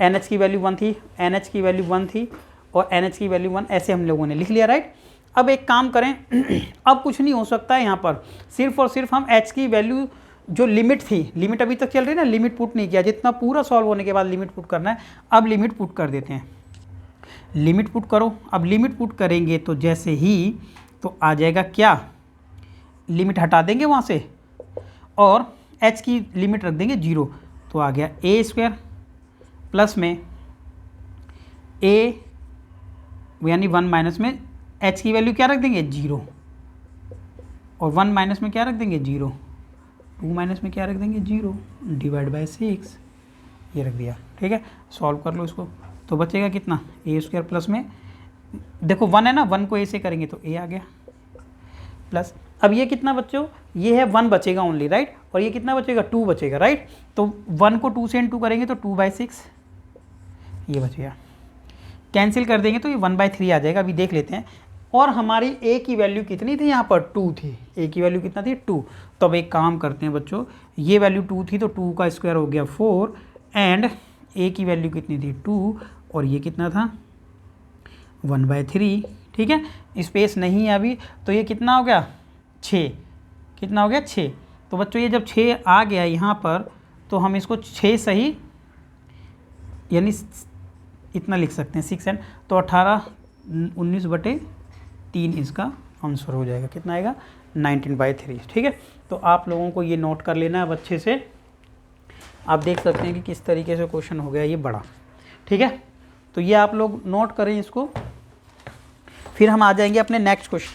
NH की वैल्यू 1 थी, NH की वैल्यू 1 थी, और NH की वैल्यू 1, ऐसे हम लोगों ने लिख लिया, राइट। अब एक काम करें अब कुछ नहीं हो सकता है यहाँ पर, सिर्फ और सिर्फ हम H की वैल्यू जो लिमिट थी, लिमिट अभी तक चल रही है ना, लिमिट पुट नहीं किया, जितना पूरा सॉल्व होने के बाद लिमिट पुट करना है। अब लिमिट पुट कर देते हैं, लिमिट पुट करो। अब लिमिट पुट करेंगे तो जैसे ही तो आ जाएगा क्या, लिमिट हटा देंगे वहाँ से और H की लिमिट रख देंगे 0, तो आ गया A स्क्वायर प्लस में A यानी 1 माइनस में H की वैल्यू क्या रख देंगे 0, और 1 माइनस में क्या रख देंगे 0, 2 माइनस में क्या रख देंगे 0, डिवाइड बाय 6, ये रख दिया, ठीक है। सॉल्व कर लो इसको, तो बचेगा कितना, A स्क्वायर प्लस में, देखो 1 है ना, 1 को A से करेंगे तो A आ गया, प्लस अब ये कितना बच्चों, ये है 1 बचेगा ओनली, राइट, और ये कितना बचेगा 2 बचेगा, राइट। तो 1 को 2 से इंटू करेंगे तो 2/6 ये बच गया, कैंसिल कर देंगे तो ये 1/3 आ जाएगा। अभी देख लेते हैं, और हमारी A की वैल्यू कितनी थी यहाँ पर 2 थी, A की वैल्यू कितना थी 2। तो अब एक काम करते हैं बच्चों, ये वैल्यू 2 थी तो 2 का स्क्वायर हो गया 4, एंड A की वैल्यू कितनी थी 2, और ये कितना था 1/3, ठीक है। स्पेस नहीं है अभी, तो ये कितना हो गया 6, कितना हो गया 6। तो बच्चों ये जब 6 आ गया यहाँ पर, तो हम इसको 6 सही यानी इतना लिख सकते हैं 6 एंड, तो 18/19/3 इसका आंसर हो जाएगा, कितना आएगा 19/3, ठीक है। तो आप लोगों को ये नोट कर लेना है अब अच्छे से, आप देख सकते हैं कि किस तरीके से क्वेश्चन हो गया ये बड़ा, ठीक है। तो ये आप लोग नोट करें इसको, फिर हम आ जाएंगे अपने नेक्स्ट क्वेश्चन,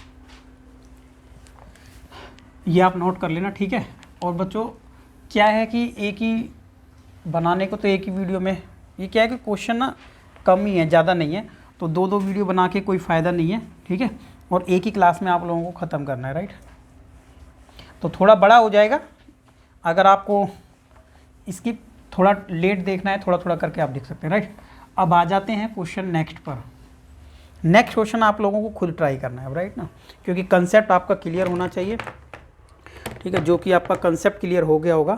ये आप नोट कर लेना, ठीक है। और बच्चों क्या है कि एक ही बनाने को तो एक ही वीडियो में, ये क्या है कि क्वेश्चन ना कम ही है, ज़्यादा नहीं है, तो 2-2 वीडियो बना के कोई फ़ायदा नहीं है, ठीक है। और एक ही क्लास में आप लोगों को ख़त्म करना है, राइट। तो थोड़ा बड़ा हो जाएगा, अगर आपको इसकी थोड़ा लेट देखना है, थोड़ा थोड़ा करके आप देख सकते हैं, राइट। अब आ जाते हैं क्वेश्चन नेक्स्ट पर। नेक्स्ट क्वेश्चन आप लोगों को खुद ट्राई करना है, राइट ना, क्योंकि कंसेप्ट आपका क्लियर होना चाहिए, ठीक है। जो कि आपका कंसेप्ट क्लियर हो गया होगा,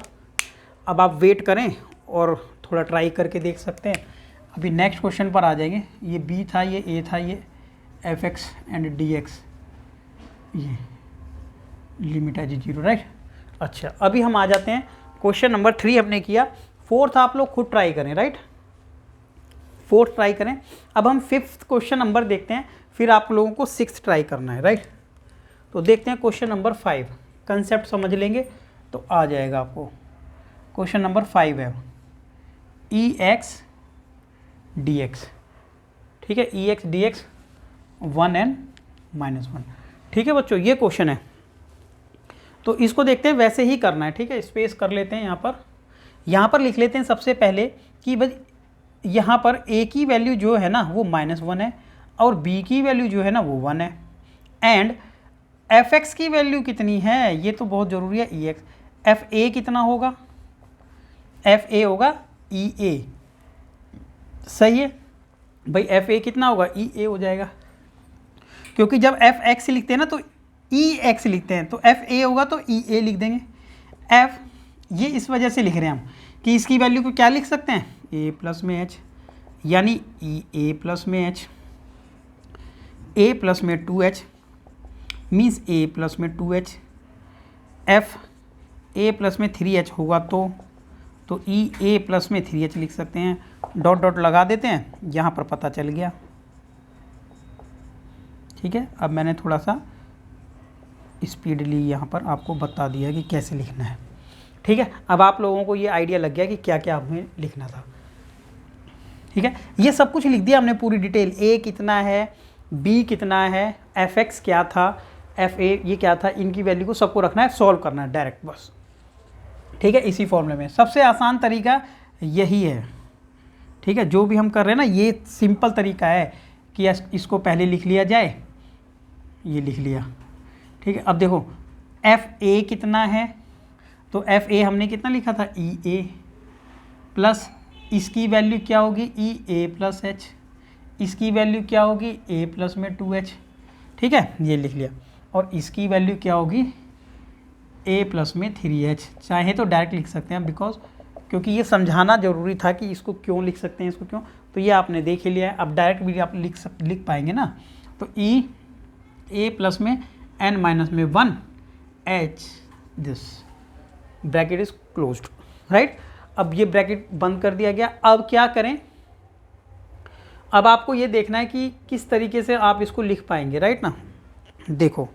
अब आप वेट करें और थोड़ा ट्राई करके देख सकते हैं। अभी नेक्स्ट क्वेश्चन पर आ जाएंगे, ये B था, ये A था, ये fx एंड dx, ये लिमिट है 0, राइट। अच्छा, अभी हम आ जाते हैं क्वेश्चन नंबर 3 हमने किया, 4th आप लोग खुद ट्राई करें, राइट, 4th ट्राई करें। अब हम 5th क्वेश्चन नंबर देखते हैं, फिर आप लोगों को 6th ट्राई करना है, राइट। तो देखते हैं क्वेश्चन नंबर 5, कंसेप्ट समझ लेंगे तो आ जाएगा आपको। क्वेश्चन नंबर 5 है ex dx, ठीक है, ex dx 1 n - 1, ठीक है बच्चों, ये क्वेश्चन है। तो इसको देखते हैं, वैसे ही करना है, ठीक है। स्पेस कर लेते हैं यहाँ पर लिख लेते हैं सबसे पहले कि भाई यहाँ पर A की वैल्यू जो है ना वो -1 है, और B की वैल्यू जो है ना वो 1 है, एंड fx की वैल्यू कितनी है, ये तो बहुत ज़रूरी है, ex, fa कितना होगा, fa होगा ea, सही है भाई, fa कितना होगा ea हो जाएगा, क्योंकि जब एफ एक्स लिखते हैं ना तो ई एक्स लिखते हैं, तो एफ ए होगा तो ई ए लिख देंगे। एफ ये इस वजह से लिख रहे हैं हम कि इसकी वैल्यू को क्या लिख सकते हैं, ए प्लस में एच, यानी ई ए प्लस में एच, ए प्लस में 2h मीन्स ए प्लस में 2h, एफ ए प्लस में 3h होगा तो ई ए प्लस में 3h लिख सकते हैं। डॉट डॉट लगा देते हैं, यहाँ पर पता चल गया। ठीक है, अब मैंने थोड़ा सा स्पीडली यहाँ पर आपको बता दिया कि कैसे लिखना है। ठीक है, अब आप लोगों को ये आइडिया लग गया कि क्या क्या हमें लिखना था। ठीक है, ये सब कुछ लिख दिया हमने पूरी डिटेल, ए कितना है, बी कितना है, एफ एक्स क्या था, एफ ए ये क्या था, इनकी वैल्यू को सबको रखना है, सॉल्व करना है डायरेक्ट बस। ठीक है, इसी फॉर्मूले में सबसे आसान तरीका यही है। ठीक है, जो भी हम कर रहे हैं ना ये सिंपल तरीका है कि इसको पहले लिख लिया जाए, ये लिख लिया। ठीक है, अब देखो एफ ए कितना है, तो एफ ए हमने कितना लिखा था, ई ए प्लस इसकी वैल्यू क्या होगी, ई ए प्लस एच, इसकी वैल्यू क्या होगी, ए प्लस में 2h। ठीक है, ये लिख लिया। और इसकी वैल्यू क्या होगी, ए प्लस में 3h। चाहे तो डायरेक्ट लिख सकते हैं बिकॉज क्योंकि ये समझाना ज़रूरी था कि इसको क्यों लिख सकते हैं, इसको क्यों, तो ये आपने देख ही लिया है। अब डायरेक्ट भी आप लिख पाएंगे ना, तो ई ए प्लस में n माइनस में 1 h this bracket is closed, right. अब ये ब्रैकेट बंद कर दिया गया। अब क्या करें, अब आपको ये देखना है कि किस तरीके से आप इसको लिख पाएंगे, राइट ना। देखो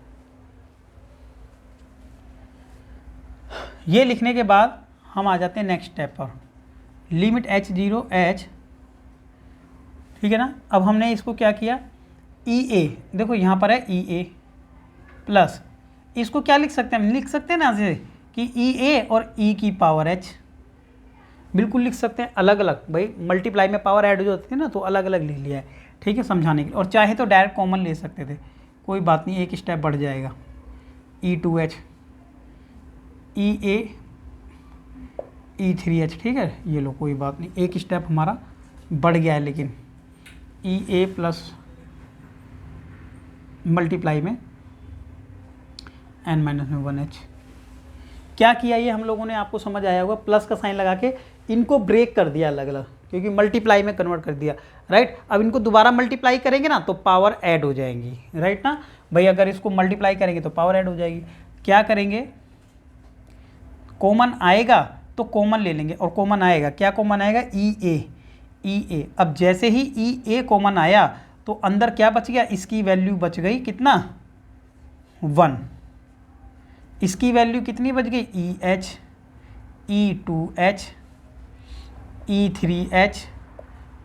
ये लिखने के बाद हम आ जाते हैं नेक्स्ट स्टेप पर, लिमिट h0 h। ठीक है ना, अब हमने इसको क्या किया, ई ए, देखो यहाँ पर है ई ए प्लस, इसको क्या लिख सकते हैं, हम लिख सकते हैं ना ऐसे कि ई ए और ई की पावर h, बिल्कुल लिख सकते हैं अलग अलग। भाई मल्टीप्लाई में पावर ऐड हो जाती है ना, तो अलग अलग लिख लिया है। ठीक है, समझाने के लिए। और चाहे तो डायरेक्ट कॉमन ले सकते थे, कोई बात नहीं, एक स्टेप बढ़ जाएगा। E2H, ई ए, E3H। ठीक है, ये लो कोई बात नहीं, एक स्टेप हमारा बढ़ गया है। लेकिन ई ए प्लस मल्टीप्लाई में n माइनस में 1h, क्या किया ये हम लोगों ने, आपको समझ आया होगा, प्लस का साइन लगा के इनको ब्रेक कर दिया अलग अलग, क्योंकि मल्टीप्लाई में कन्वर्ट कर दिया, राइट। अब इनको दोबारा मल्टीप्लाई करेंगे ना तो पावर ऐड हो जाएंगी, राइट ना भाई। अगर इसको मल्टीप्लाई करेंगे तो पावर ऐड हो जाएगी। क्या करेंगे, कॉमन आएगा तो कॉमन ले लेंगे, और कॉमन आएगा, क्या कॉमन आएगा, ई ए, ई ए। अब जैसे ही ई ए कॉमन आया तो अंदर क्या बच गया, इसकी वैल्यू बच गई कितना, 1। इसकी वैल्यू कितनी बच गई, ई एच, ई 2H, ई 3H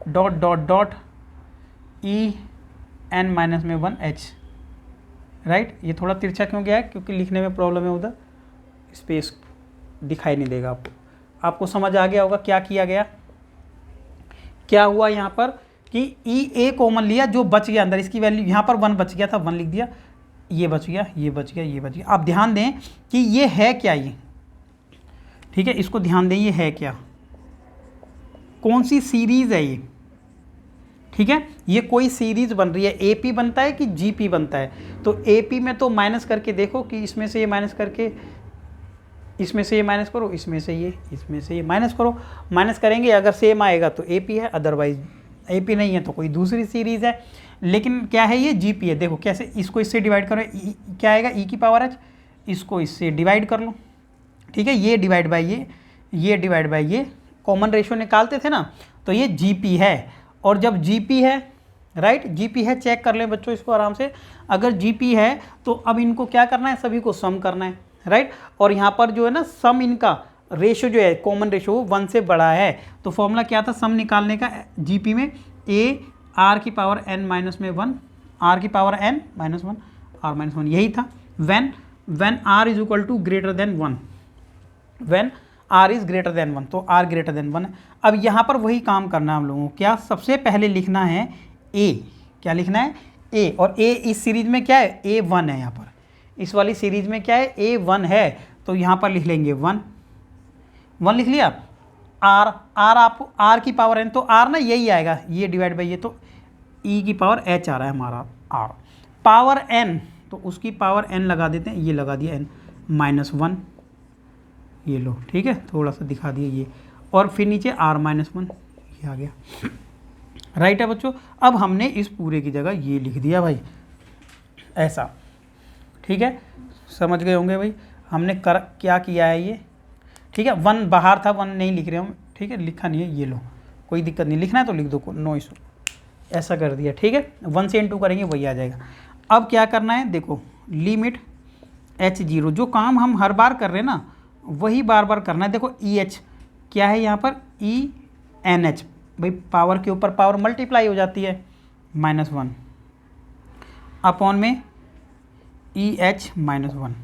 dot dot dot E n minus में 1H, राइट। ये थोड़ा तिरछा क्यों गया है, क्योंकि लिखने में प्रॉब्लम है, उधर स्पेस दिखाई नहीं देगा आपको। आपको समझ आ गया होगा क्या किया गया, क्या हुआ यहाँ पर कि ई ए कॉमन लिया, जो बच गया अंदर, इसकी वैल्यू यहाँ पर 1 बच गया था, 1 लिख दिया, ये बच गया, ये बच गया, ये बच गया। आप ध्यान दें कि ये है क्या, ये ठीक है, इसको ध्यान दें, ये है क्या, कौन सी सीरीज है ये। ठीक है, ये कोई सीरीज बन रही है, एपी बनता है कि जीपी बनता है। तो एपी में तो माइनस करके देखो कि इसमें से ये माइनस करके, इसमें से ये माइनस करो, इसमें से ये माइनस करो। माइनस करेंगे, अगर सेम आएगा तो एपी है, अदरवाइज एपी नहीं है तो कोई दूसरी सीरीज़ है। लेकिन क्या है, ये जीपी है। देखो कैसे, इसको इससे डिवाइड करो, क्या आएगा, ई की पावर एच, इसको इससे डिवाइड कर लो। ठीक है, ये डिवाइड बाई ये डिवाइड बाई ये, कॉमन रेशियो निकालते थे ना, तो ये जीपी है। और जब जीपी है, राइट, जीपी है, चेक कर लें बच्चों इसको आराम से। अगर जीपी है तो अब इनको क्या करना है, सभी को सम करना है, राइट। और यहाँ पर जो है ना, सम इनका रेशियो जो है, कॉमन रेशियो 1 से बड़ा है। तो फॉर्मूला क्या था सम निकालने का, जीपी में ए आर की पावर n माइनस में 1, आर की power n minus 1, r minus 1, यही था। When r is equal to greater than 1, when r is greater than 1, तो आर ग्रेटर देन 1। अब यहाँ पर वही काम करना है हम लोगों को, क्या, सबसे पहले लिखना है ए, क्या लिखना है, ए। और ए इस सीरीज में क्या है, A1 है। यहाँ पर इस वाली सीरीज में क्या है, A1 है, तो यहाँ पर लिख लेंगे 1 लिख लिया। आर आपको आर की पावर n, तो आर ना यही आएगा, ये डिवाइड बाई ये, तो ई की पावर h आ रहा है हमारा आर। पावर n, तो उसकी पावर n लगा देते हैं, ये लगा दिया n -1, ये लो, ठीक है, थोड़ा सा दिखा दिया ये, और फिर नीचे r-1, ये आ गया, राइट है बच्चों। अब हमने इस पूरे की जगह ये लिख दिया भाई, ऐसा, ठीक है, समझ गए होंगे भाई हमने क्या किया है ये, ठीक है। 1 बाहर था, 1 नहीं लिख रहे हम, ठीक है, लिखा नहीं है, ये लो, कोई दिक्कत नहीं, लिखना है तो लिख दो, नो इशू, ऐसा कर दिया, ठीक है। 1 से n2 करेंगे वही आ जाएगा। अब क्या करना है, देखो लिमिट h0, जो काम हम हर बार कर रहे हैं ना वही बार बार करना है। देखो EH क्या है यहाँ पर, ENH, भाई पावर के ऊपर पावर मल्टीप्लाई हो जाती है, -1 अपॉन में EH -1,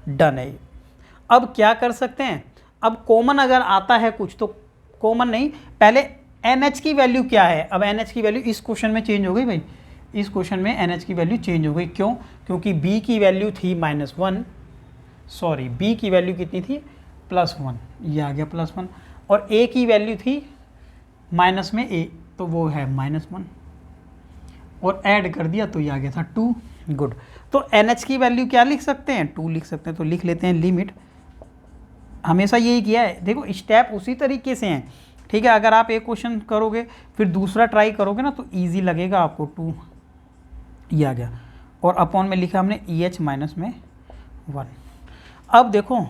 डन है। अब क्या कर सकते हैं, अब कॉमन अगर आता है कुछ तो कॉमन नहीं, पहले NH की वैल्यू क्या है। अब NH की वैल्यू इस क्वेश्चन में चेंज हो गई भाई, इस क्वेश्चन में NH की वैल्यू चेंज हो गई, क्यों, क्योंकि B की वैल्यू थी -1, सॉरी B की वैल्यू कितनी थी, +1, ये आ गया +1, और A की वैल्यू थी माइनस में A, तो वो है -1, और ऐड कर दिया तो ये आ गया था 2, गुड। तो NH की वैल्यू क्या लिख सकते हैं, 2 लिख सकते हैं, तो लिख लेते हैं लिमिट, हमेशा यही किया है, देखो स्टेप उसी तरीके से हैं, ठीक है। अगर आप एक क्वेश्चन करोगे फिर दूसरा ट्राई करोगे ना तो इजी लगेगा आपको, 2 ये आ गया, और अपॉन में लिखा हमने EH -1। अब देखो,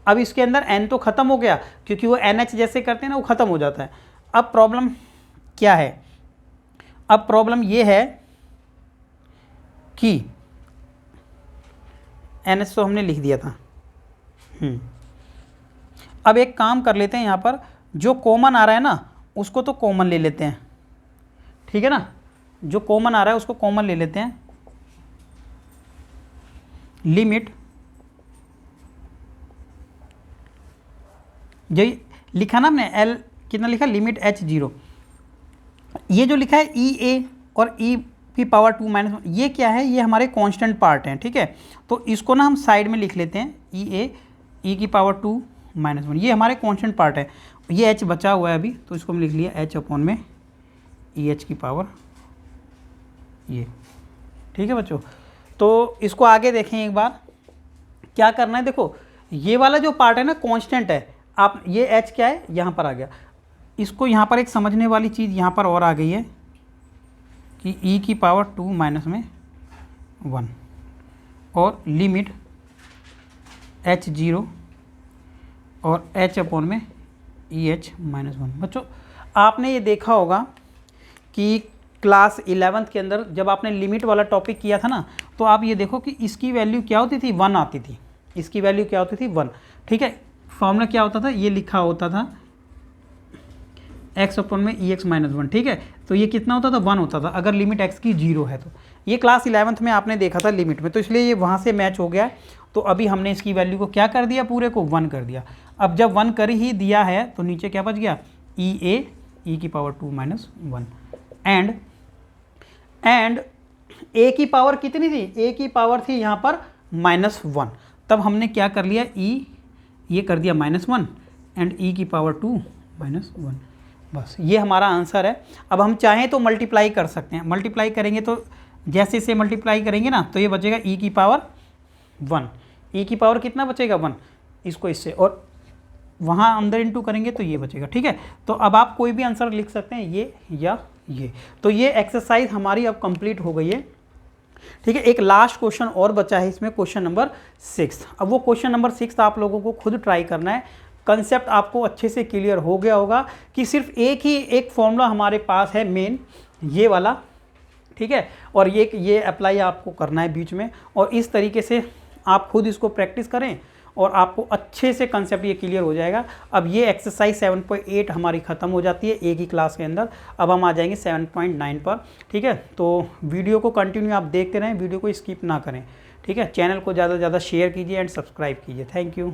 अब इसके अंदर n तो ख़त्म हो गया, क्योंकि वो NH जैसे करते हैं ना वो ख़त्म हो जाता है। अब प्रॉब्लम क्या है, अब प्रॉब्लम ये है कि NH तो हमने लिख दिया था, अब एक काम कर लेते हैं, यहाँ पर जो कॉमन आ रहा है ना उसको तो कॉमन ले लेते हैं, ठीक है ना, जो कॉमन आ रहा है उसको कॉमन ले लेते हैं। लिमिट, यही लिखा ना हमने, L कितना लिखा, लिमिट H0, ये जो लिखा है EA और E की पावर 2 -1, ये क्या है, ये हमारे कांस्टेंट पार्ट हैं, ठीक है। तो इसको ना हम साइड में लिख लेते हैं, EA E की पावर 2 -1, ये हमारे कांस्टेंट पार्ट है, ये H बचा हुआ है अभी, तो इसको हम लिख लिया H अपॉन में EH की पावर ये, ठीक है बच्चों। तो इसको आगे देखें एक बार, क्या करना है, देखो ये वाला जो पार्ट है ना कांस्टेंट है, आप ये H क्या है यहाँ पर आ गया, इसको यहाँ पर एक समझने वाली चीज़ यहाँ पर और आ गई है कि E की पावर 2 -1 और लिमिट H0 और H अपॉन में EH -1। बच्चों आपने ये देखा होगा कि क्लास 11th के अंदर जब आपने लिमिट वाला टॉपिक किया था ना, तो आप ये देखो कि इसकी वैल्यू क्या होती थी, 1 आती थी, इसकी वैल्यू क्या होती थी, 1, ठीक है। फॉर्मूला क्या होता था, ये लिखा होता था x अपॉन में EX -1, ठीक है। तो ये कितना होता था, 1 होता था अगर लिमिट x की 0 है। तो ये क्लास 11th में आपने देखा था लिमिट में, तो इसलिए ये वहाँ से मैच हो गया। तो अभी हमने इसकी वैल्यू को क्या कर दिया, पूरे को 1 कर दिया। अब जब 1 कर ही दिया है तो नीचे क्या बच गया, EA E की पावर 2 -1 एंड A की पावर कितनी थी, A की पावर थी यहाँ पर -1, तब हमने क्या कर लिया, ये कर दिया -1 एंड E की पावर 2 -1, बस ये हमारा आंसर है। अब हम चाहें तो मल्टीप्लाई कर सकते हैं, मल्टीप्लाई करेंगे तो जैसे से मल्टीप्लाई करेंगे ना तो ये बचेगा E की पावर 1, E की पावर कितना बचेगा 1, इसको इससे, और वहाँ अंदर इंटू करेंगे तो ये बचेगा, ठीक है। तो अब आप कोई भी आंसर लिख सकते हैं, ये या ये। तो ये एक्सरसाइज हमारी अब कंप्लीट हो गई है, ठीक है। एक लास्ट क्वेश्चन और बचा है इसमें, क्वेश्चन नंबर 6। अब वो क्वेश्चन नंबर 6 आप लोगों को खुद ट्राई करना है। कंसेप्ट आपको अच्छे से क्लियर हो गया होगा कि सिर्फ एक फॉर्मूला हमारे पास है मेन, ये वाला, ठीक है, और ये अप्लाई आपको करना है बीच में, और इस तरीके से आप खुद इसको प्रैक्टिस करें और आपको अच्छे से कंसेप्ट ये क्लियर हो जाएगा। अब ये एक्सरसाइज 7.8 हमारी ख़त्म हो जाती है एक ही क्लास के अंदर। अब हम आ जाएंगे 7.9 पर, ठीक है। तो वीडियो को कंटिन्यू आप देखते रहें, वीडियो को स्किप ना करें, ठीक है। चैनल को ज़्यादा से ज़्यादा शेयर कीजिए एंड सब्सक्राइब कीजिए। Thank you.